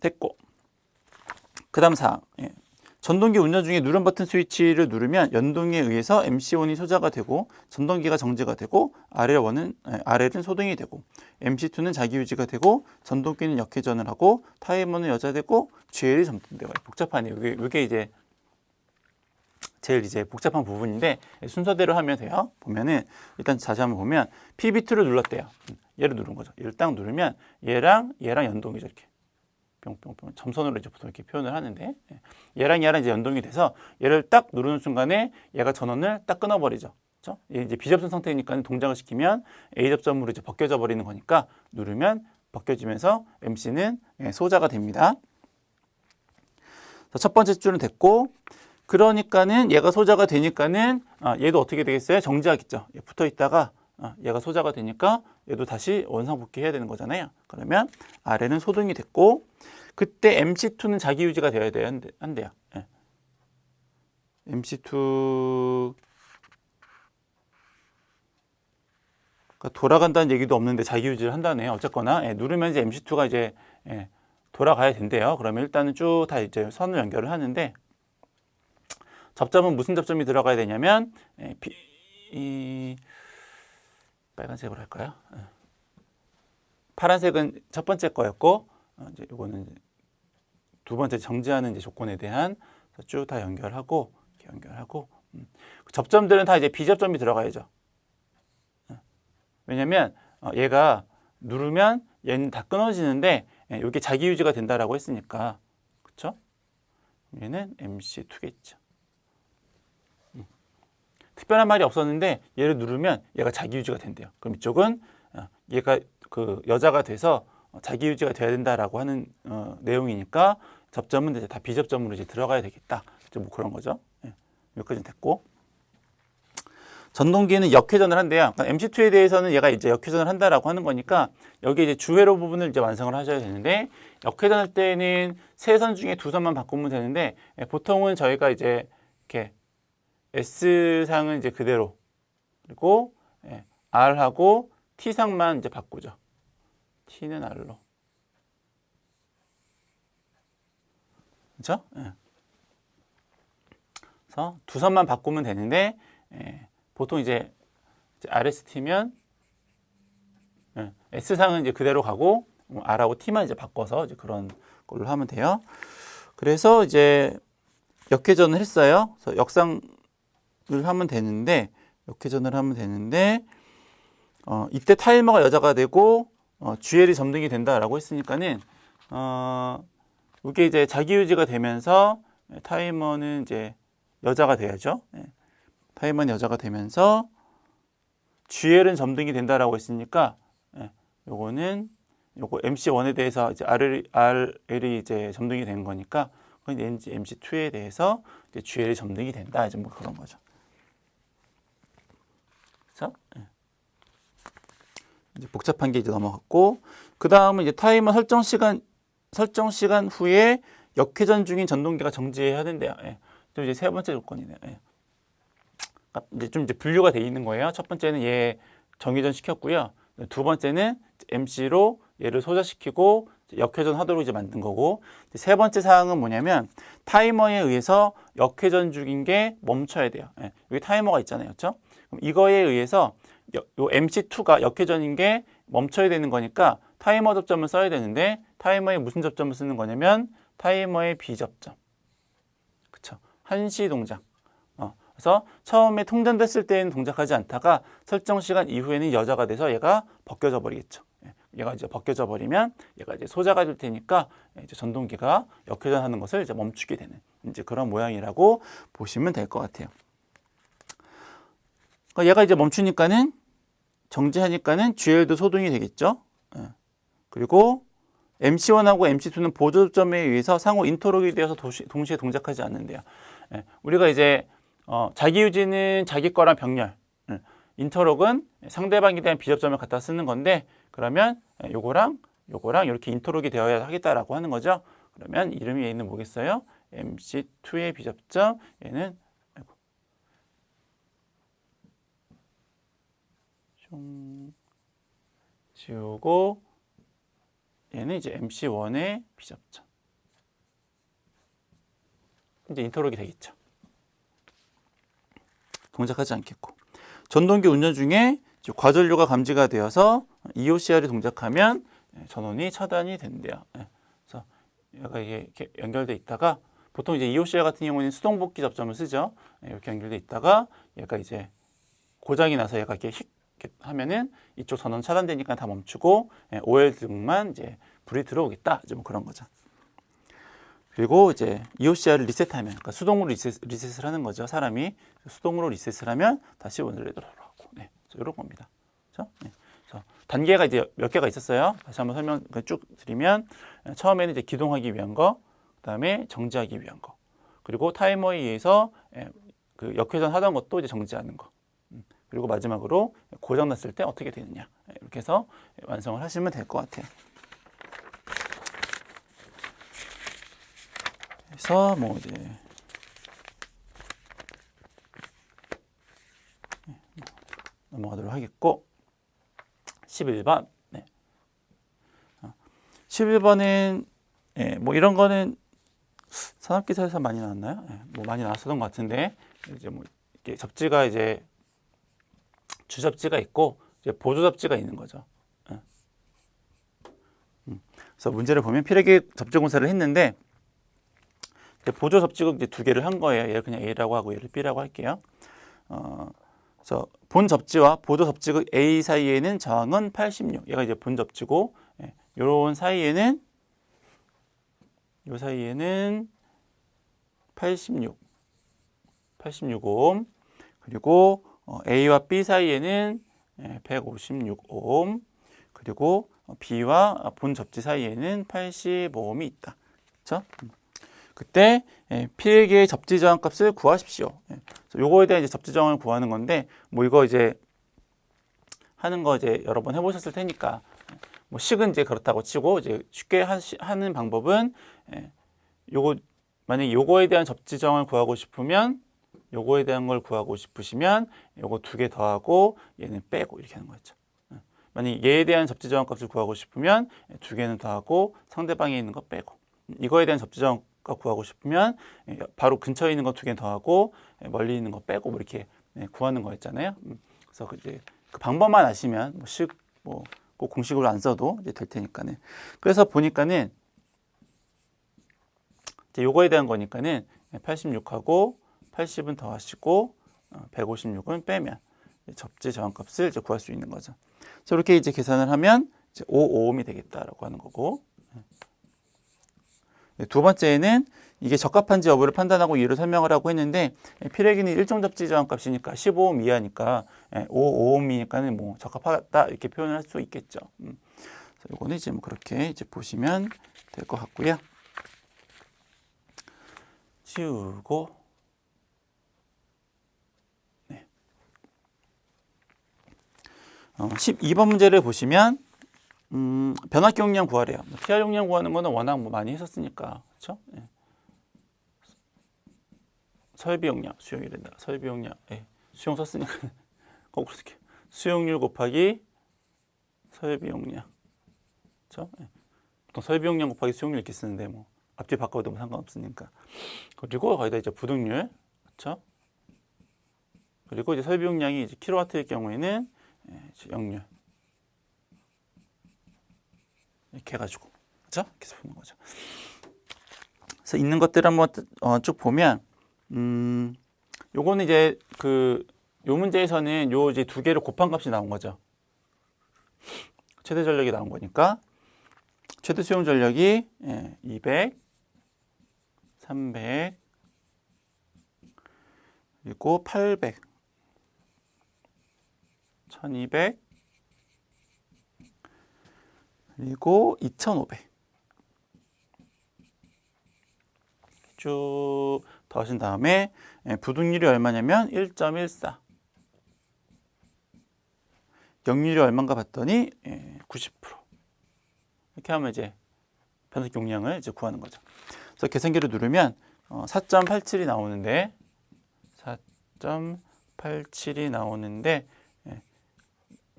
됐고 그다음 사항. 전동기 운전 중에 누른 버튼 스위치를 누르면 연동에 의해서 MC1이 소자가 되고 전동기가 정지가 되고 RL은 소등이 되고 MC2는 자기 유지가 되고 전동기는 역회전을 하고 타이머는 여자되고 GL이 점등되고 복잡하네요. 이게 이제 제일 이제 복잡한 부분인데 순서대로 하면 돼요. 보면은 일단 다시 한번 보면 PB2를 눌렀대요. 얘를 누른 거죠. 얘를 딱 누르면 얘랑 연동이죠. 이렇게. 뿅뿅뿅 점선으로 이제 보통 이렇게 표현을 하는데 얘랑 이제 연동이 돼서 얘를 딱 누르는 순간에 얘가 전원을 딱 끊어버리죠. 그렇죠? 얘 이제 비접선 상태니까 동작을 시키면 A 접점으로 이제 벗겨져 버리는 거니까 누르면 벗겨지면서 MC는 소자가 됩니다. 첫 번째 줄은 됐고, 그러니까는 얘가 소자가 되니까는 얘도 어떻게 되겠어요? 정지하겠죠. 붙어 있다가 얘가 소자가 되니까 얘도 다시 원상복귀해야 되는 거잖아요. 그러면 아래는 소등이 됐고, 그때 MC2는 자기 유지가 되어야 한대요. MC2가 돌아간다는 얘기도 없는데 자기 유지를 한다네요. 어쨌거나 누르면 이제 MC2가 이제 돌아가야 된대요. 그러면 일단은 쭉 다 이제 선을 연결을 하는데, 접점은 무슨 접점이 들어가야 되냐면 이 빨간색으로 할까요? 파란색은 첫 번째 거였고, 이제 이거는 두 번째 정지하는 이제 조건에 대한 쭉 다 연결하고 이렇게 연결하고, 접점들은 다 이제 비접점이 들어가야죠. 왜냐면 얘가 누르면 얘는 다 끊어지는데 이게 자기 유지가 된다라고 했으니까, 그렇죠? 얘는 MC2겠죠. 특별한 말이 없었는데 얘를 누르면 얘가 자기 유지가 된대요. 그럼 이쪽은 얘가 그 여자가 돼서 자기 유지가 돼야 된다라고 하는 내용이니까 접점은 이제 다 비접점으로 이제 들어가야 되겠다. 뭐 그런 거죠. 여기까지는 됐고, 전동기는 역회전을 한대요. 그러니까 MC2에 대해서는 얘가 이제 역회전을 한다라고 하는 거니까 여기 이제 주회로 부분을 이제 완성을 하셔야 되는데, 역회전할 때는 세 선 중에 두 선만 바꾸면 되는데, 보통은 저희가 이제 이렇게 S상은 이제 그대로, 그리고 R하고 T상만 이제 바꾸죠. T는 R로. 그렇죠? 그래서 두 선만 바꾸면 되는데, 보통 이제 RST면 S상은 이제 그대로 가고 R하고 T만 이제 바꿔서 이제 그런 걸로 하면 돼요. 그래서 이제 역회전을 했어요. 그래서 역상을 하면 되는데, 역회전을 하면 되는데, 이때 타이머가 여자가 되고 GL이 점등이 된다라고 했으니까는 이게 이제 자기 유지가 되면서 타이머는 이제 여자가 돼야죠. 타이머는 여자가 되면서 GL은 점등이 된다라고 했으니까 요거는 요거 MC1에 대해서 이제 RL이 이제 점등이 된 거니까 이제 MC2에 대해서 이제 GL이 점등이 된다. 이제 뭐 그런 거죠. 그래서 이제 복잡한 게 이제 넘어갔고, 그 다음은 이제 타이머 설정 시간 후에 역회전 중인 전동기가 정지해야 된대요. 또 이제 세 번째 조건이네요. 이제 좀 이제 분류가 돼 있는 거예요. 첫 번째는 얘 정회전 시켰고요. 두 번째는 MC로 얘를 소자시키고 역회전 하도록 이제 만든 거고, 세 번째 사항은 뭐냐면 타이머에 의해서 역회전 중인 게 멈춰야 돼요. 여기 타이머가 있잖아요. 그렇죠? 그럼 이거에 의해서 요 MC2가 역회전인 게 멈춰야 되는 거니까 타이머 접점을 써야 되는데, 타이머에 무슨 접점을 쓰는 거냐면 타이머의 비접점. 그쵸? 한시 동작. 그래서 처음에 통전됐을 때는 동작하지 않다가 설정 시간 이후에는 여자가 돼서 얘가 벗겨져 버리겠죠. 얘가 이제 벗겨져 버리면 얘가 이제 소자가 될 테니까 이제 전동기가 역회전하는 것을 이제 멈추게 되는 이제 그런 모양이라고 보시면 될 것 같아요. 그러니까 얘가 이제 멈추니까는, 정지하니까는 GL도 소등이 되겠죠. 그리고 MC1하고 MC2는 보조점에 의해서 상호 인터록이 되어서 동시에 동작하지 않는데요. 우리가 이제 자기 유지는 자기 거랑 병렬, 인터록은 상대방에 대한 비접점을 갖다 쓰는 건데, 그러면 요거랑 이렇게 인터록이 되어야 하겠다라고 하는 거죠. 그러면 이름이 얘는 뭐겠어요? MC2의 비접점, 얘는 좀 지우고, 얘는 이제 MC1의 비접점. 이제 인터록이 되겠죠. 동작하지 않겠고, 전동기 운전 중에 과전류가 감지가 되어서 EOCR이 동작하면 전원이 차단이 된대요. 그래서 얘가 이렇게 연결돼 있다가, 보통 이제 EOCR 같은 경우는 수동복귀 접점을 쓰죠. 이렇게 연결돼 있다가 얘가 이제 고장이 나서 얘가 이렇게 하면은 이쪽 전원 차단되니까 다 멈추고 OL 등만 이제 불이 들어오겠다. 이제 뭐 그런 거죠. 그리고 이제 EOCR을 리셋하면, 그러니까 수동으로 리셋을 하는 거죠. 사람이 수동으로 리셋을 하면 다시 원래대로 돌아오고, 이런 겁니다. 그렇죠? 그래서 단계가 이제 몇 개가 있었어요. 다시 한번 설명 쭉 드리면 처음에는 이제 기동하기 위한 거, 그다음에 정지하기 위한 거, 그리고 타이머에 의해서 그 역회전 하던 것도 이제 정지하는 거, 그리고 마지막으로 고장 났을 때 어떻게 되느냐, 이렇게 해서 완성을 하시면 될 것 같아요. 그래서 뭐 이제 넘어가도록 하겠고, 11번. 11번은 뭐 이런 거는 산업기사에서 많이 나왔나요? 뭐 많이 나왔었던 것 같은데, 이제 뭐 이렇게 접지가 이제 주접지가 있고 이제 보조접지가 있는 거죠. 그래서 문제를 보면 필요하게 접지 공사를 했는데 보조 접지국 이제 두 개를 한 거예요. 얘를 그냥 A라고 하고 얘를 B라고 할게요. 그래서 본 접지와 보조 접지국 A 사이에는 저항은 86. 얘가 이제 본 접지고, 요런 사이에는 요 사이에는 86옴. 그리고 A와 B 사이에는 156옴. 그리고 B와 본 접지 사이에는 85옴이 있다. 그렇죠? 그때 필기의 접지 저항 값을 구하십시오. 요거에 대한 이제 접지 저항을 구하는 건데, 뭐 이거 이제 하는 거 이제 여러 번 해보셨을 테니까, 뭐 식은 이제 그렇다고 치고 이제 쉽게 하는 방법은 요거 만약에 요거에 대한 접지 저항을 구하고 싶으면, 요거에 대한 걸 구하고 싶으시면 요거 두 개 더하고 얘는 빼고 이렇게 하는 거죠. 만약에 얘에 대한 접지 저항 값을 구하고 싶으면 두 개는 더하고 상대방에 있는 거 빼고, 이거에 대한 접지 저항 값 구하고 싶으면 바로 근처에 있는 거 두 개 더하고 멀리 있는 거 빼고 뭐 이렇게 구하는 거였잖아요. 그래서 이제 그 방법만 아시면 뭐 꼭 공식으로 안 써도 이제 될 테니까는. 그래서 보니까는 이제 요거에 대한 거니까는 86하고 80은 더하시고 156은 빼면 접지 저항 값을 이제 구할 수 있는 거죠. 그래서 이렇게 이제 계산을 하면 이제 5오음이 되겠다라고 하는 거고. 두 번째는 이게 적합한지 여부를 판단하고 이유를 설명을 하고 했는데, 필요기는 일정 접지 저항 값이니까 15옴 이하니까 5옴이니까는 뭐 적합하다 이렇게 표현을 할 수 있겠죠. 그래서 이거는 이제 뭐 그렇게 이제 보시면 될 것 같고요. 치우고, 12번 문제를 보시면 변압기 용량 구하래요. PR 용량 구하는 거는 워낙 뭐 많이 했었으니까, 그렇죠? 설비 용량, 수용이된다. 설비 용량, 수용 썼으니까 거꾸로 쓸게요. 수용률 곱하기 설비 용량, 그렇죠? 보통 설비 용량 곱하기 수용률 이렇게 쓰는데 뭐 앞뒤 바꿔도 뭐 상관없으니까. 그리고 거기다 이제 부등률, 그렇죠? 그리고 이제 설비 용량이 이제 킬로와트일 경우에는 역률. 이렇게 해가지고, 그죠? 계속 보는 거죠. 그래서 있는 것들 한번 쭉 보면, 요거는 이제 요 문제에서는 요 이제 두 개를 곱한 값이 나온 거죠. 최대 전력이 나온 거니까 최대 수용 전력이 200, 300, 그리고 800, 1200, 그리고 2500 쭉 더하신 다음에 부등률이 얼마냐면 1.14, 역률이 얼마인가 봤더니 90%. 이렇게 하면 이제 변압기 용량을 이제 구하는 거죠. 그래서 계산기를 누르면 4.87이 나오는데 4.87이 나오는데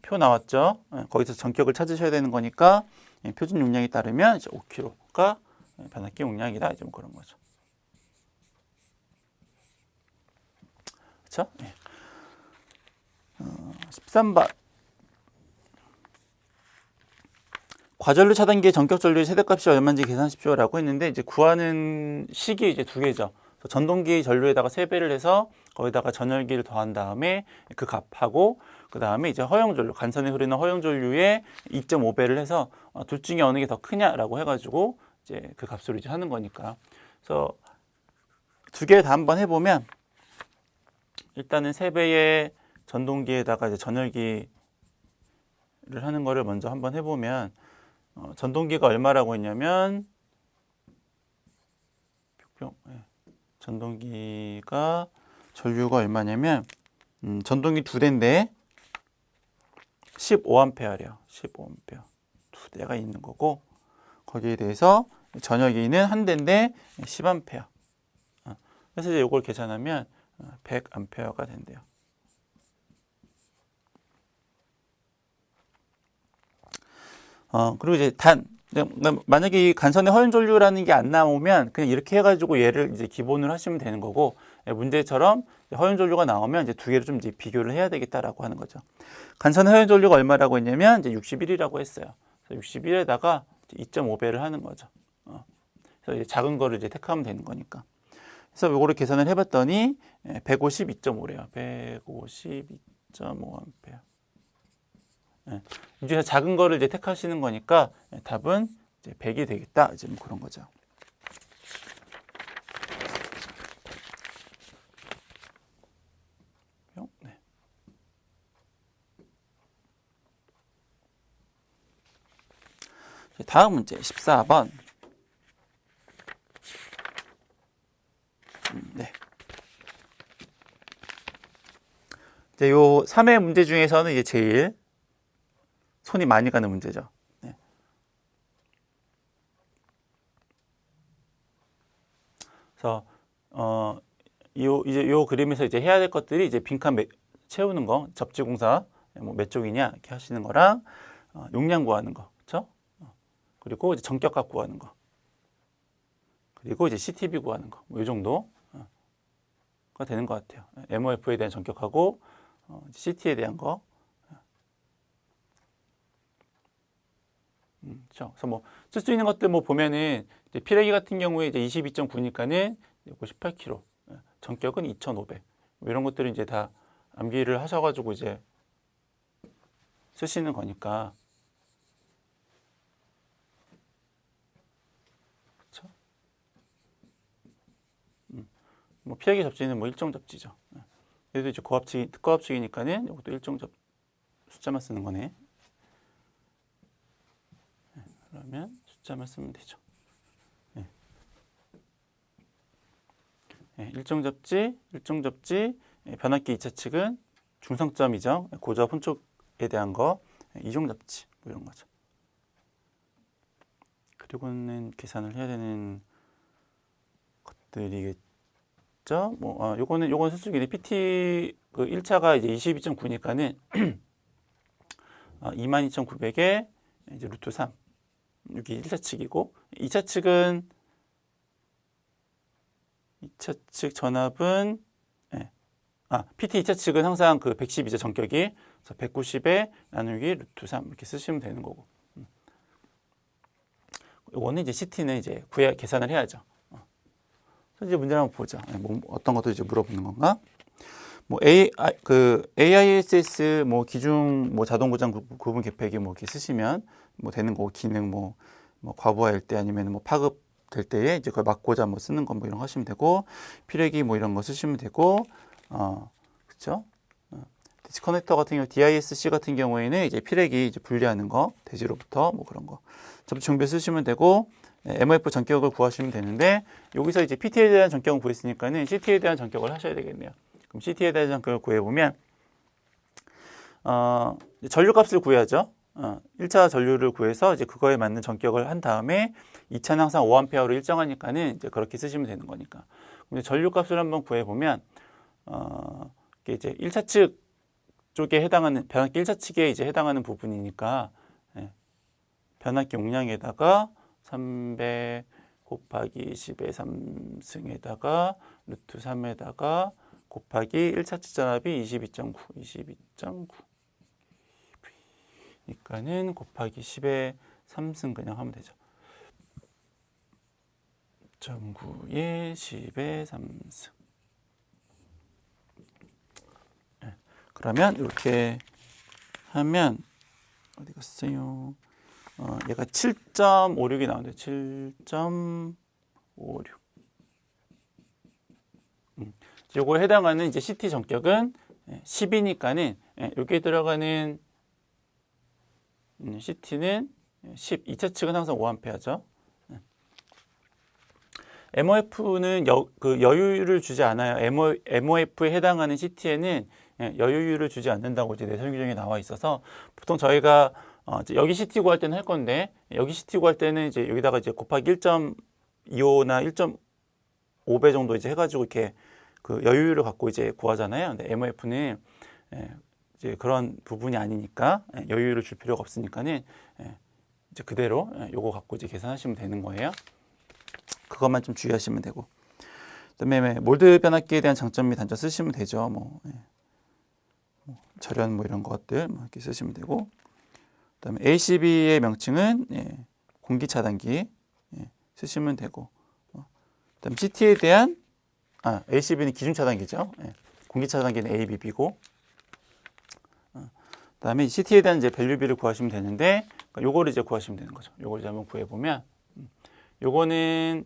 표 나왔죠? 거기서 전격을 찾으셔야 되는 거니까 표준 용량에 따르면 이제 5kg가 변압기 용량이다. 이제 뭐 그런 거죠. 그렇죠? 13번. 과전류 차단기의 전격 전류의 최대값이 얼마인지 계산하십시오라고 했는데, 이제 구하는 식이 이제 두 개죠. 전동기 전류에다가 3배를 해서 거기다가 전열기를 더한 다음에 그 값하고, 그 다음에 이제 허용전류, 간선에 흐르는 허용전류에 2.5배를 해서 둘 중에 어느 게 더 크냐라고 해가지고 이제 그 값으로 이제 하는 거니까. 그래서 두 개 다 한번 해보면, 일단은 3배의 전동기에다가 이제 전열기를 하는 거를 먼저 한번 해보면 전동기가 얼마라고 했냐면 전동기가 전류가 얼마냐면 전동기 2대인데 15A래요. 15A 2대가 있는 거고 거기에 대해서 전역이는 한 대인데 10A. 그래서 이제 이걸 계산하면 100A가 된대요. 그리고 이제 만약에 이 간선의 허용 전류라는 게 안 나오면 그냥 이렇게 해가지고 얘를 이제 기본으로 하시면 되는 거고, 문제처럼 허용 전류가 나오면 이제 두 개를 좀 이제 비교를 해야 되겠다라고 하는 거죠. 간선의 허용 전류가 얼마라고 했냐면 이제 61이라고 했어요. 61에다가 2.5배를 하는 거죠. 그래서 이제 작은 거를 이제 택하면 되는 거니까. 그래서 요거를 계산을 해봤더니 152.5래요. 152.5A. 이제 작은 거를 이제 택하시는 거니까 답은 이제 100이 되겠다. 이제 뭐 그런 거죠. 네. 다음 문제 14번. 네. 이제 요 3회 문제 중에서는 이제 제일 손이 많이 가는 문제죠. 네. 그래서 이제 요 그림에서 이제 해야 될 것들이 이제 빈칸 채우는 거, 접지공사 뭐 몇 쪽이냐 이렇게 하시는 거랑 용량 구하는 거, 그렇죠? 그리고 이제 전격값 구하는 거, 그리고 이제 CTB 구하는 거, 뭐 이 정도가 되는 것 같아요. MOF에 대한 전격하고 CT에 대한 거. 그렇죠. 그래서 뭐 쓸 수 있는 것들 뭐 보면은 이제 피레기 같은 경우에 이제 22.9니까는 18kg, 전격은 2,500. 뭐 이런 것들은 이제 다 암기를 하셔가지고 이제 쓰시는 거니까. 그렇죠. 뭐 피레기 접지는 뭐 일정 접지죠. 그래도 이제 고압측, 특고압측이니까는 이것도 일정 숫자만 쓰는 거네. 그러면 숫자만 쓰면 되죠. 일정 접지, 변압기 2차 측은 중성점이죠. 고저압 혼촉에 대한 거, 이종 접지 뭐 이런 거죠. 그리고는 계산을 해야 되는 것들이겠죠. 뭐 요건 수수기네. PT 그 1차가 이제 22.9니까는 22,900에 이제 루트 3. 여기 1차 측이고 2차 측은 2차 측 전압은 PT 2차 측은 항상 그 112죠. 전격이. 그래서 190에 나누기 루트 3 이렇게 쓰시면 되는 거고. 이거는 이제 CT는 이제 계산을 해야죠. 그래서 이제 문제를 한번 보자. 뭐 어떤 것도 이제 물어보는 건가? 뭐 AISS 뭐 기중 뭐 자동 고장 구분 개폐기 뭐 이렇게 쓰시면 뭐 되는 거고, 기능 뭐 과부하일 때 아니면 뭐 파급 될 때에 이제 그걸 막고자 뭐 쓰는 거 뭐 이런 거 하시면 되고, 피레기 뭐 이런 거 쓰시면 되고, 그렇죠? 디스커넥터 같은 경우 DISC 같은 경우에는 이제 피레기 이제 분리하는 거, 대지로부터 뭐 그런 거 접지 정비 쓰시면 되고, MOF 전격을 구하시면 되는데, 여기서 이제 PT에 대한 전격을 구했으니까는 CT에 대한 전격을 하셔야 되겠네요. 그럼 CT에 대한 전격을 구해보면 전류값을 구해야죠. 1차 전류를 구해서 이제 그거에 맞는 전격을 한 다음에 2차는 항상 5A로 일정하니까는 이제 그렇게 쓰시면 되는 거니까. 근데 전류값을 한번 구해보면 이게 이제 1차 측 쪽에 해당하는 변압기 1차 측에 이제 해당하는 부분이니까, 변압기 용량에다가 300 곱하기 10의 3승에다가 루트 3에다가 곱하기 1차 측 전압이 22.9 그러니까는 곱하기 10의 3승 그냥 하면 되죠. 0.9에 10의 3승. 그러면 이렇게 하면 어디 갔어요? 얘가 7.56이 나오는데 7.56. 요거에 해당하는 이제 CT 전격은 10이니까는 여기에 들어가는 CT는 10, 2차 측은 항상 5A죠. MOF는 여유를 주지 않아요. MOF에 해당하는 CT에는 여유율을 주지 않는다고 이제 내선 규정에 나와 있어서 보통 저희가 이제 여기 CT 구할 때는 할 건데 여기 CT 구할 때는 이제 여기다가 이제 곱하기 1.25나 1.5배 정도 이제 해가지고 이렇게 그 여유율을 갖고 이제 구하잖아요. 근데 MOF는 이제 그런 부분이 아니니까 여유율을 줄 필요가 없으니까는 이제 그대로 요거 갖고 이제 계산하시면 되는 거예요. 그것만 좀 주의하시면 되고, 그다음에 몰드 변압기에 대한 장점 및 단점 쓰시면 되죠. 뭐 절연 뭐 이런 것들 뭐 이렇게 쓰시면 되고, 그다음에 ACB의 명칭은 공기 차단기 쓰시면 되고, 그다음 CT에 대한 ACB는 기준 차단기죠. 공기 차단기는 ABB고, 그다음에 CT에 대한 이제 밸류비를 구하시면 되는데, 요거를 이제 구하시면 되는 거죠. 요걸 이제 한번 구해 보면, 요거는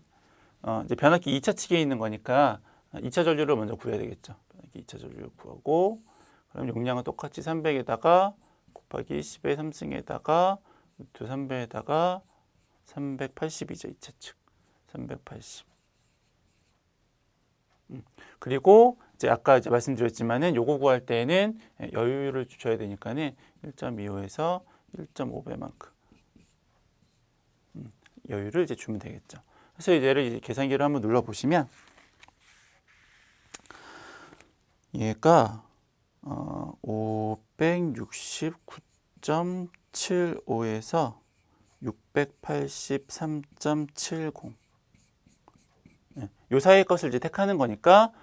이제 변압기 2차 측에 있는 거니까 2차 전류를 먼저 구해야 되겠죠. 변압기 2차 전류를 구하고, 그럼 용량은 똑같이 300에다가 곱하기 10의 3승에다가 루트 3배에다가 380이죠. 2차 측 380. 그리고 이제 아까 이제 말씀드렸지만은 요거 구할 때는 여유율을 줘야 되니까는 1.25에서 1.5배만큼 여유를 이제 주면 되겠죠. 그래서 얘를 이제 계산기를 한번 눌러 보시면 얘가 569.75에서 683.70 요 사이의 것을 이제 택하는 거니까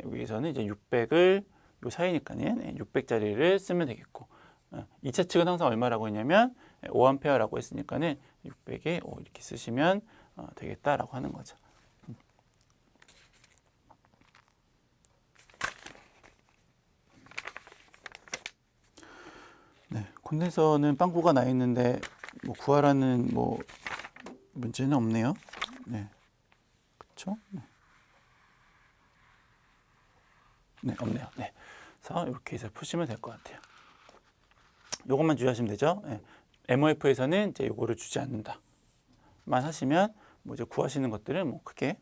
여기서는 이제 600을 요 사이니까는 600짜리를 쓰면 되겠고, 2차 측은 항상 얼마라고 했냐면 5A라고 했으니까는 600에 5 이렇게 쓰시면 되겠다라고 하는 거죠. 네, 콘덴서는 빵꾸가 나 있는데 뭐 구하라는 뭐 문제는 없네요. 네, 그렇죠? 네, 없네요. 네, 그래서 이렇게 해서 푸시면 될 것 같아요. 요것만 주의하시면 되죠. 네. MOF에서는 이제 요거를 주지 않는다만 하시면 뭐 이제 구하시는 것들은 뭐 크게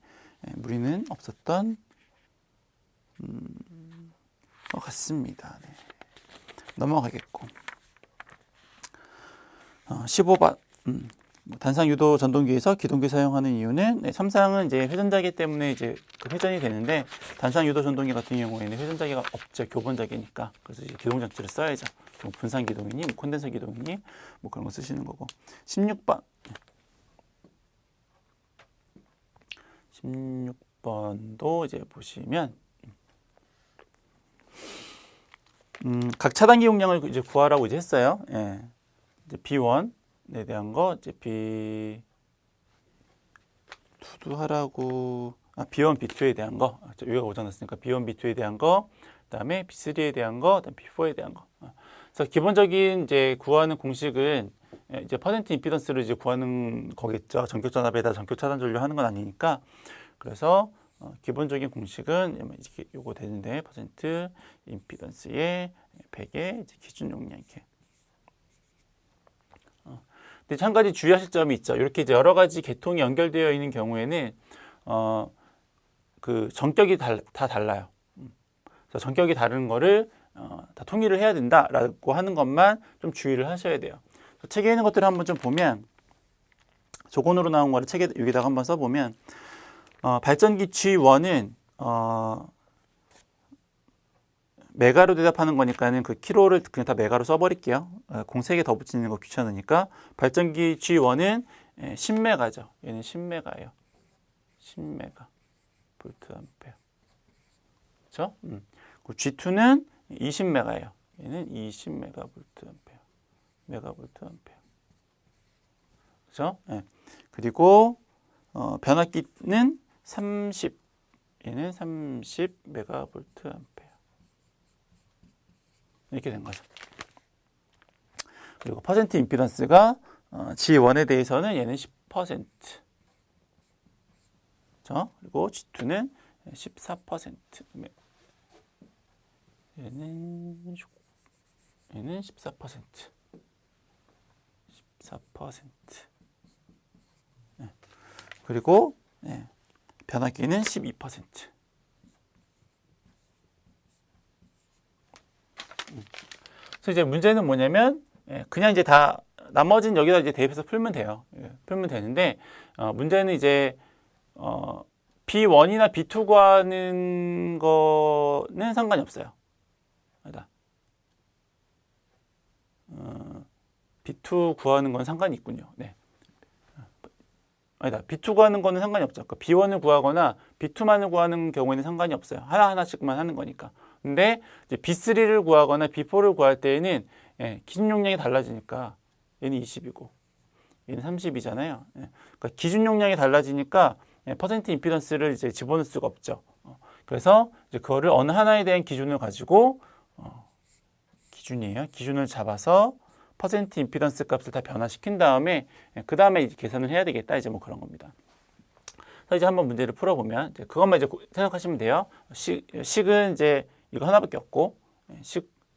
무리는 없었던 것 같습니다. 네. 넘어가겠고, 15번 단상 유도 전동기에서 기동기 사용하는 이유는, 삼상은 이제 회전자기 때문에 이제 그 회전이 되는데 단상 유도 전동기 같은 경우에는 회전자기가 없죠. 교본자기니까. 그래서 이제 기동 장치를 써야죠. 뭐 분산 기동이니 뭐 콘덴서 기동이니 뭐 그런 거 쓰시는 거고. 16번 16번도 이제 보시면 각 차단기 용량을 이제 구하라고 이제 했어요. 예. 이제 B1에 대한 거, 이제 B2도 하라고, B1, B2에 대한 거, 여기가 오전났으니까 B1, B2에 대한 거, 그다음에 B3에 대한 거, 그다음 B4에 대한 거. 그래서 기본적인 이제 구하는 공식은 이제 퍼센트 임피던스를 이제 구하는 거겠죠. 전격 전압에다 전격 차단 전류 하는 건 아니니까. 그래서 기본적인 공식은 이렇게 요거 되는데 퍼센트 임피던스에 100의 이제 기준 용량 이렇게. 근데 한 가지 주의하실 점이 있죠. 이렇게 이제 여러 가지 계통이 연결되어 있는 경우에는 그 전격이 다 달라요. 그래서 전격이 다른 거를 다 통일을 해야 된다라고 하는 것만 좀 주의를 하셔야 돼요. 책에 있는 것들을 한번 좀 보면, 조건으로 나온 거를 책에 여기다가 한번 써보면, 발전기 G1은 메가로 대답하는 거니까는 그 킬로를 그냥 다 메가로 써버릴게요. 공 3개 더 붙이는 거 귀찮으니까. 발전기 G1은 10메가죠. 얘는 10메가예요. 10메가 볼트 암페어. 그렇죠? G2는 20메가예요. 얘는 20메가 볼트 암페어. 메가 볼트 암페어. 그렇죠? 네. 그리고 변압기는 30. 얘는 30메가 볼트 암페어. 이렇게 된 거죠. 그리고 퍼센트 임피던스가 G1에 대해서는 얘는 10%. 그렇죠? 그리고 G2는 14%. 얘는 14%. 14%. 그리고 변압기는 12%. 그래서 이제 문제는 뭐냐면 그냥 이제 다 나머지는 여기다 이제 대입해서 풀면 돼요. 풀면 되는데 문제는 이제 B1이나 B2 구하는 거는 상관이 없어요. 아니다. B2 구하는 건 상관이 있군요. 네. 아니다. B2 구하는 거는 상관이 없죠. 그러니까 B1을 구하거나 B2만을 구하는 경우에는 상관이 없어요. 하나하나씩만 하는 거니까. 근데 이제 B3를 구하거나 B4를 구할 때에는 기준 용량이 달라지니까 얘는 20이고 얘는 30이잖아요. 그러니까 기준 용량이 달라지니까 퍼센트 임피던스를 이제 집어넣을 수가 없죠. 그래서 이제 그거를 어느 하나에 대한 기준을 가지고 기준이에요. 기준을 잡아서 퍼센트 임피던스 값을 다 변화시킨 다음에 그 다음에 계산을 해야 되겠다. 이제 뭐 그런 겁니다. 그래서 이제 한번 문제를 풀어보면 이제 그것만 이제 생각하시면 돼요. 식은 이제 이거 하나밖에 없고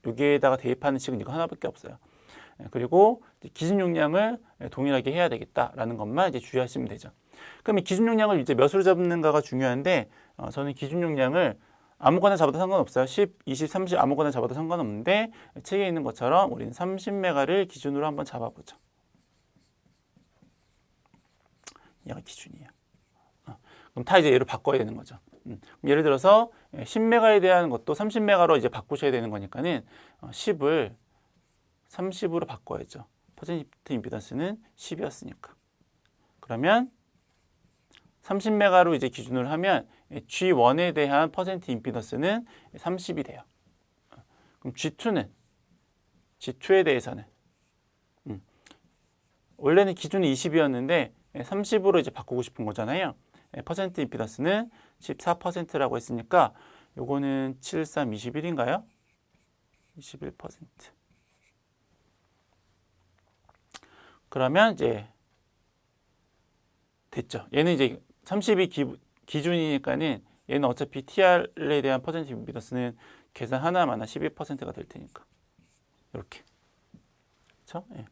여기에다가 대입하는 식은 이거 하나밖에 없어요. 그리고 기준 용량을 동일하게 해야 되겠다라는 것만 이제 주의하시면 되죠. 그럼 이 기준 용량을 이제 몇으로 잡는가가 중요한데 저는 기준 용량을 아무거나 잡아도 상관없어요. 10, 20, 30 아무거나 잡아도 상관없는데 책에 있는 것처럼 우리는 30메가를 기준으로 한번 잡아보죠. 얘가 기준이에요. 그럼 다 이제 얘를 바꿔야 되는 거죠. 예를 들어서 10메가에 대한 것도 30메가로 이제 바꾸셔야 되는 거니까는 10을 30으로 바꿔야죠. 퍼센트 임피던스는 10이었으니까. 그러면 30메가로 이제 기준을 하면 G1에 대한 퍼센트 임피던스는 30이 돼요. 그럼 G2에 대해서는 원래는 기준이 20이었는데 30으로 이제 바꾸고 싶은 거잖아요. 퍼센트 임피던스는 14%라고 했으니까 요거는 7, 3, 21인가요? 21%. 그러면 이제 됐죠. 얘는 이제 30이 기준이니까는 얘는 어차피 TR에 대한 퍼센트 임피던스는 계산 하나마나 12%가 될 테니까 이렇게. 그렇죠? 예.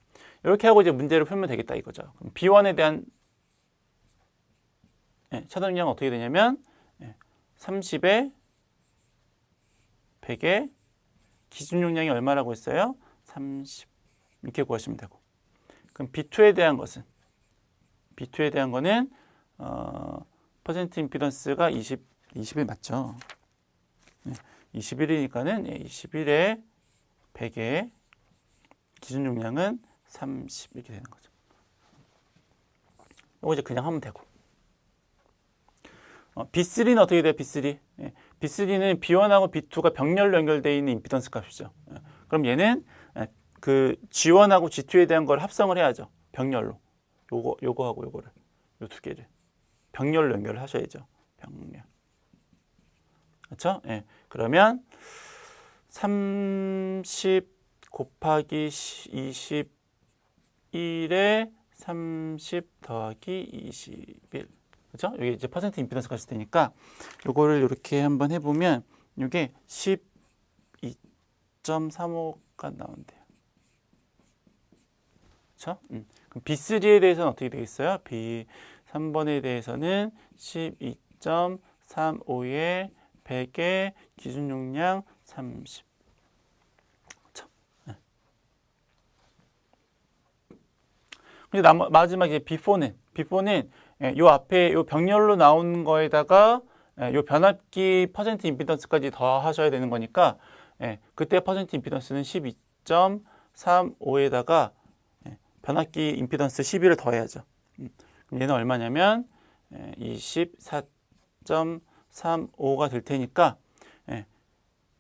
이렇게 하고 이제 문제를 풀면 되겠다 이거죠. 그럼 B1에 대한 차단 용량은 어떻게 되냐면 30에 100에 기준 용량이 얼마라고 했어요? 30 이렇게 구하시면 되고. 그럼 B2에 대한 것은 B2에 대한 거는 퍼센트 임피던스가 21 맞죠? 21이니까는 21에 100에 기준 용량은 30 이렇게 되는 거죠. 이거 이제 그냥 하면 되고. B3는 어떻게 돼요? B3. B3는 B1하고 B2가 병렬로 연결되어 있는 임피던스 값이죠. 그럼 얘는 그 G1하고 G2에 대한 걸 합성을 해야죠. 병렬로. 요거하고 요거를. 요 두 개를. 병렬로 연결을 하셔야죠. 병렬. 그렇죠? 예. 그러면 30 곱하기 21에 30 더하기 21. 그렇죠? 여기 이제 퍼센트 임피던스가 있을 테니까 요거를 이렇게 한번 해보면 이게 12.35가 나온대요. 그렇죠? 그럼 B3에 대해서는 어떻게 되겠어요? B3번에 대해서는 12.35에 100의 기준 용량 30. 그렇죠? 네. 근데 마지막에 B4는 요 앞에 요 병렬로 나온 거에다가 요 변압기 퍼센트 임피던스까지 더 하셔야 되는 거니까 그때 퍼센트 임피던스는 12.35에다가 변압기 임피던스 12를 더해야죠. 그럼 얘는 얼마냐면 24.35가 될 테니까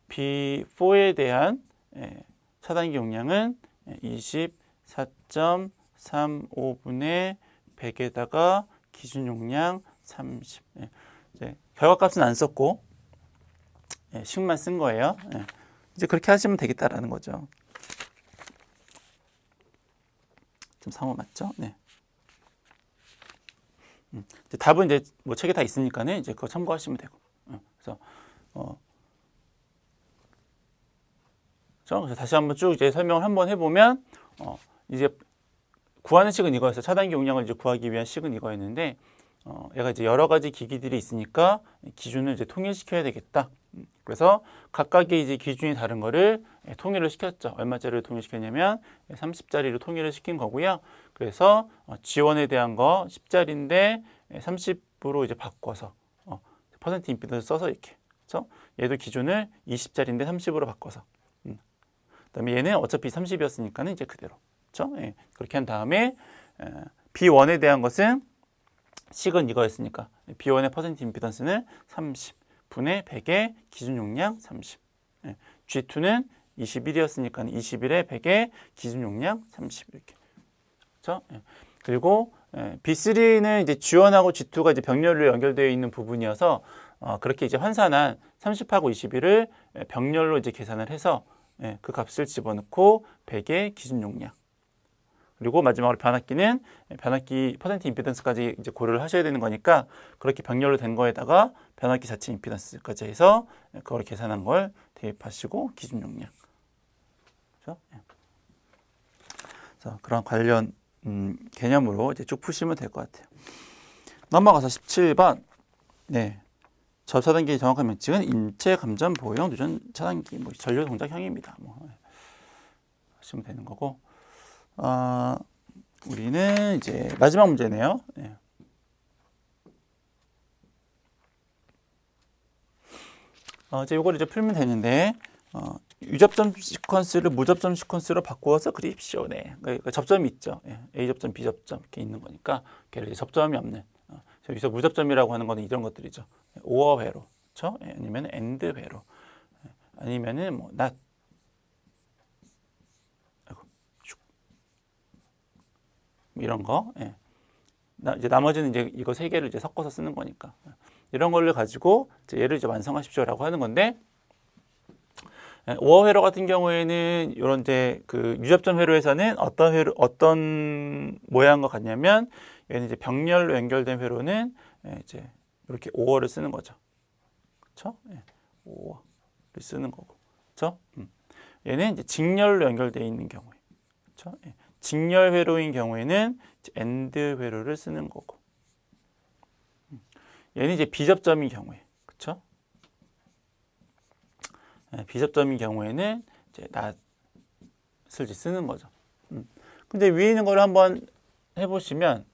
B4에 대한 차단기 용량은 24.35분의 100에다가 기준 용량 30. 이제 결과값은 안 썼고 식만 쓴 거예요. 이제 그렇게 하시면 되겠다라는 거죠. 좀 상호 맞죠? 네. 이제 답은 이제 뭐 책에 다 있으니까는 이제 그거 참고하시면 되고. 그래서 다시 한번 쭉 이제 설명을 한번 해보면 이제 구하는 식은 이거였어요. 차단기 용량을 이제 구하기 위한 식은 이거였는데, 얘가 이제 여러 가지 기기들이 있으니까 기준을 이제 통일시켜야 되겠다. 그래서 각각의 이제 기준이 다른 거를 통일을 시켰죠. 얼마짜리로 통일시켰냐면 30짜리로 통일을 시킨 거고요. 그래서 G1에 대한 거 10짜리인데 30으로 이제 바꿔서 퍼센트 임피던스 써서 이렇게. 그렇죠? 얘도 기준을 20짜리인데 30으로 바꿔서. 그다음에 얘는 어차피 30이었으니까는 이제 그대로. 그렇죠? 예. 그렇게 한 다음에 B1에 대한 것은 식은 이거였으니까 B1의 퍼센트 임피던스는 30 분의 100의 기준 용량 30. 예. G2는 21이었으니까 21의 100의 기준 용량 30 이렇게. 그렇죠? 예. 그리고 B3는 이제 G1하고 G2가 이제 병렬로 연결되어 있는 부분이어서 그렇게 이제 환산한 30하고 21을 병렬로 이제 계산을 해서 그 값을 집어넣고 100의 기준 용량. 그리고 마지막으로 변압기는 변압기 퍼센트 임피던스까지 이제 고려를 하셔야 되는 거니까 그렇게 병렬로 된 거에다가 변압기 자체 임피던스까지 해서 그걸 계산한 걸 대입하시고 기준 용량. 그렇죠? 그래서 그런 관련 개념으로 이제 쭉 푸시면 될 것 같아요. 넘어가서 17번. 네. 접차단기의 정확한 명칭은 인체 감전 보호용 누전 차단기, 뭐 전류 동작형입니다. 뭐 하시면 되는 거고. 우리는 이제 마지막 문제네요. 네. 이제 이걸 이제 풀면 되는데, 유접점 시퀀스를 무접점 시퀀스로 바꾸어서 그립시오. 네. 그러니까 접점이 있죠. 예. A 접점, B 접점 이렇게 있는 거니까, 걔를 이제 접점이 없는. 여기서 무접점이라고 하는 거는 이런 것들이죠. 오어 회로, 그렇죠? 예. 아니면 엔드 회로, 아니면은 뭐 not. 이런 거. 예. 이제 나머지는 이제 이거 세 개를 이제 섞어서 쓰는 거니까 이런 거를 가지고 이제 얘를 이제 완성하십시오라고 하는 건데, 오어 회로 같은 경우에는 이런 이제 그 유접점 회로에서는 어떤 모양과 같냐면 얘는 이제 병렬로 연결된 회로는 이제 이렇게 오어를 쓰는 거죠. 그렇죠? 예. 오어를 쓰는 거고. 그렇죠? 얘는 이제 직렬로 연결되어 있는 경우에. 그렇죠? 예. 직렬 회로인 경우에는 엔드 회로를 쓰는 거고, 얘는 이제 비접점인 경우에, 그렇죠? 비접점인 경우에는 이제 낫을 쓰는 거죠. 근데 위에 있는 걸 한번 해보시면,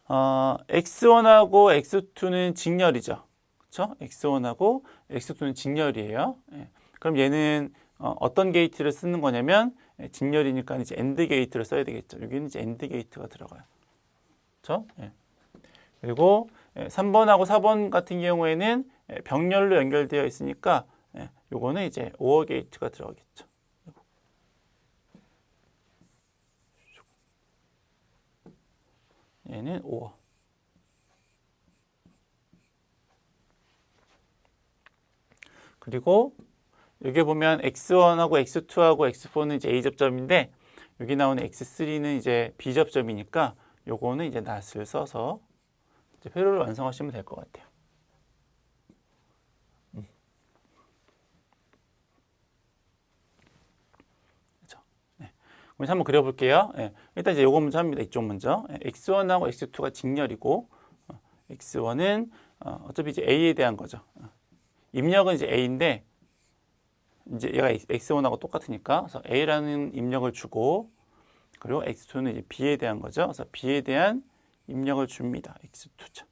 X1하고 X2는 직렬이죠, 그렇죠? X1하고 X2는 직렬이에요. 예. 그럼 얘는 어떤 게이트를 쓰는 거냐면 직렬이니까 이제 엔드 게이트를 써야 되겠죠. 여기는 이제 엔드 게이트가 들어가요. 그렇죠? 예. 그리고 3번하고 4번 같은 경우에는 병렬로 연결되어 있으니까 요거는 이제 오어 게이트가 들어가겠죠. 얘는 오어. 그리고 여기 보면 X1하고 X2하고 X4는 이제 A 접점인데 여기 나오는 X3는 이제 B 접점이니까 요거는 이제 낫을 써서 이제 회로를 완성하시면 될 것 같아요. 그렇죠? 네. 그럼 한번 그려볼게요. 네. 일단 이제 요거 먼저 합니다. 이쪽 먼저. X1하고 X2가 직렬이고 X1은 어차피 이제 A에 대한 거죠. 입력은 이제 A인데 이제 얘가 X1하고 똑같으니까 그래서 A라는 입력을 주고, 그리고 X2는 이제 B에 대한 거죠. 그래서 B에 대한 입력을 줍니다. X2죠.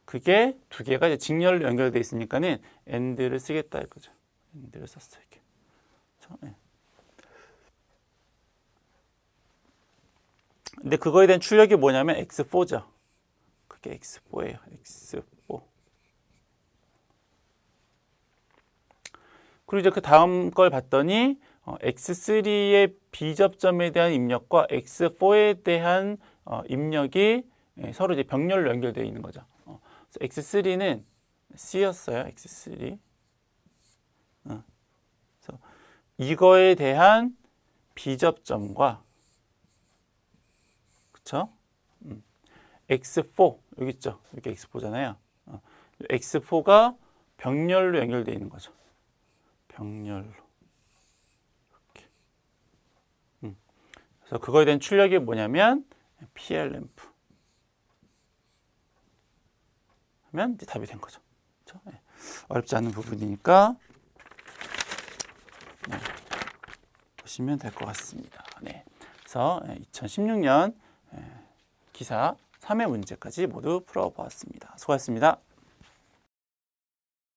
그게 두 개가 이제 직렬로 연결되어 있으니까는 AND를 쓰겠다 이거죠. AND를 썼어요. 이렇게. 그렇죠? 네. 근데 그거에 대한 출력이 뭐냐면 X4죠. 그게 X4예요. X4. 그리고 이제 그 다음 걸 봤더니 X3의 B접점에 대한 입력과 X4에 대한 입력이 서로 이제 병렬로 연결되어 있는 거죠. X3는 C였어요. X3. 그래서 이거에 대한 B접점과, 그쵸? X4 여기 있죠. 여기 X4잖아요. X4가 병렬로 연결되어 있는 거죠. 병렬로. 그래서 그거에 대한 출력이 뭐냐면 PL램프 하면 이제 답이 된 거죠. 그렇죠? 네. 어렵지 않은 부분이니까 네. 보시면 될 것 같습니다. 네. 그래서 2016년 기사 3회 문제까지 모두 풀어보았습니다. 수고하셨습니다.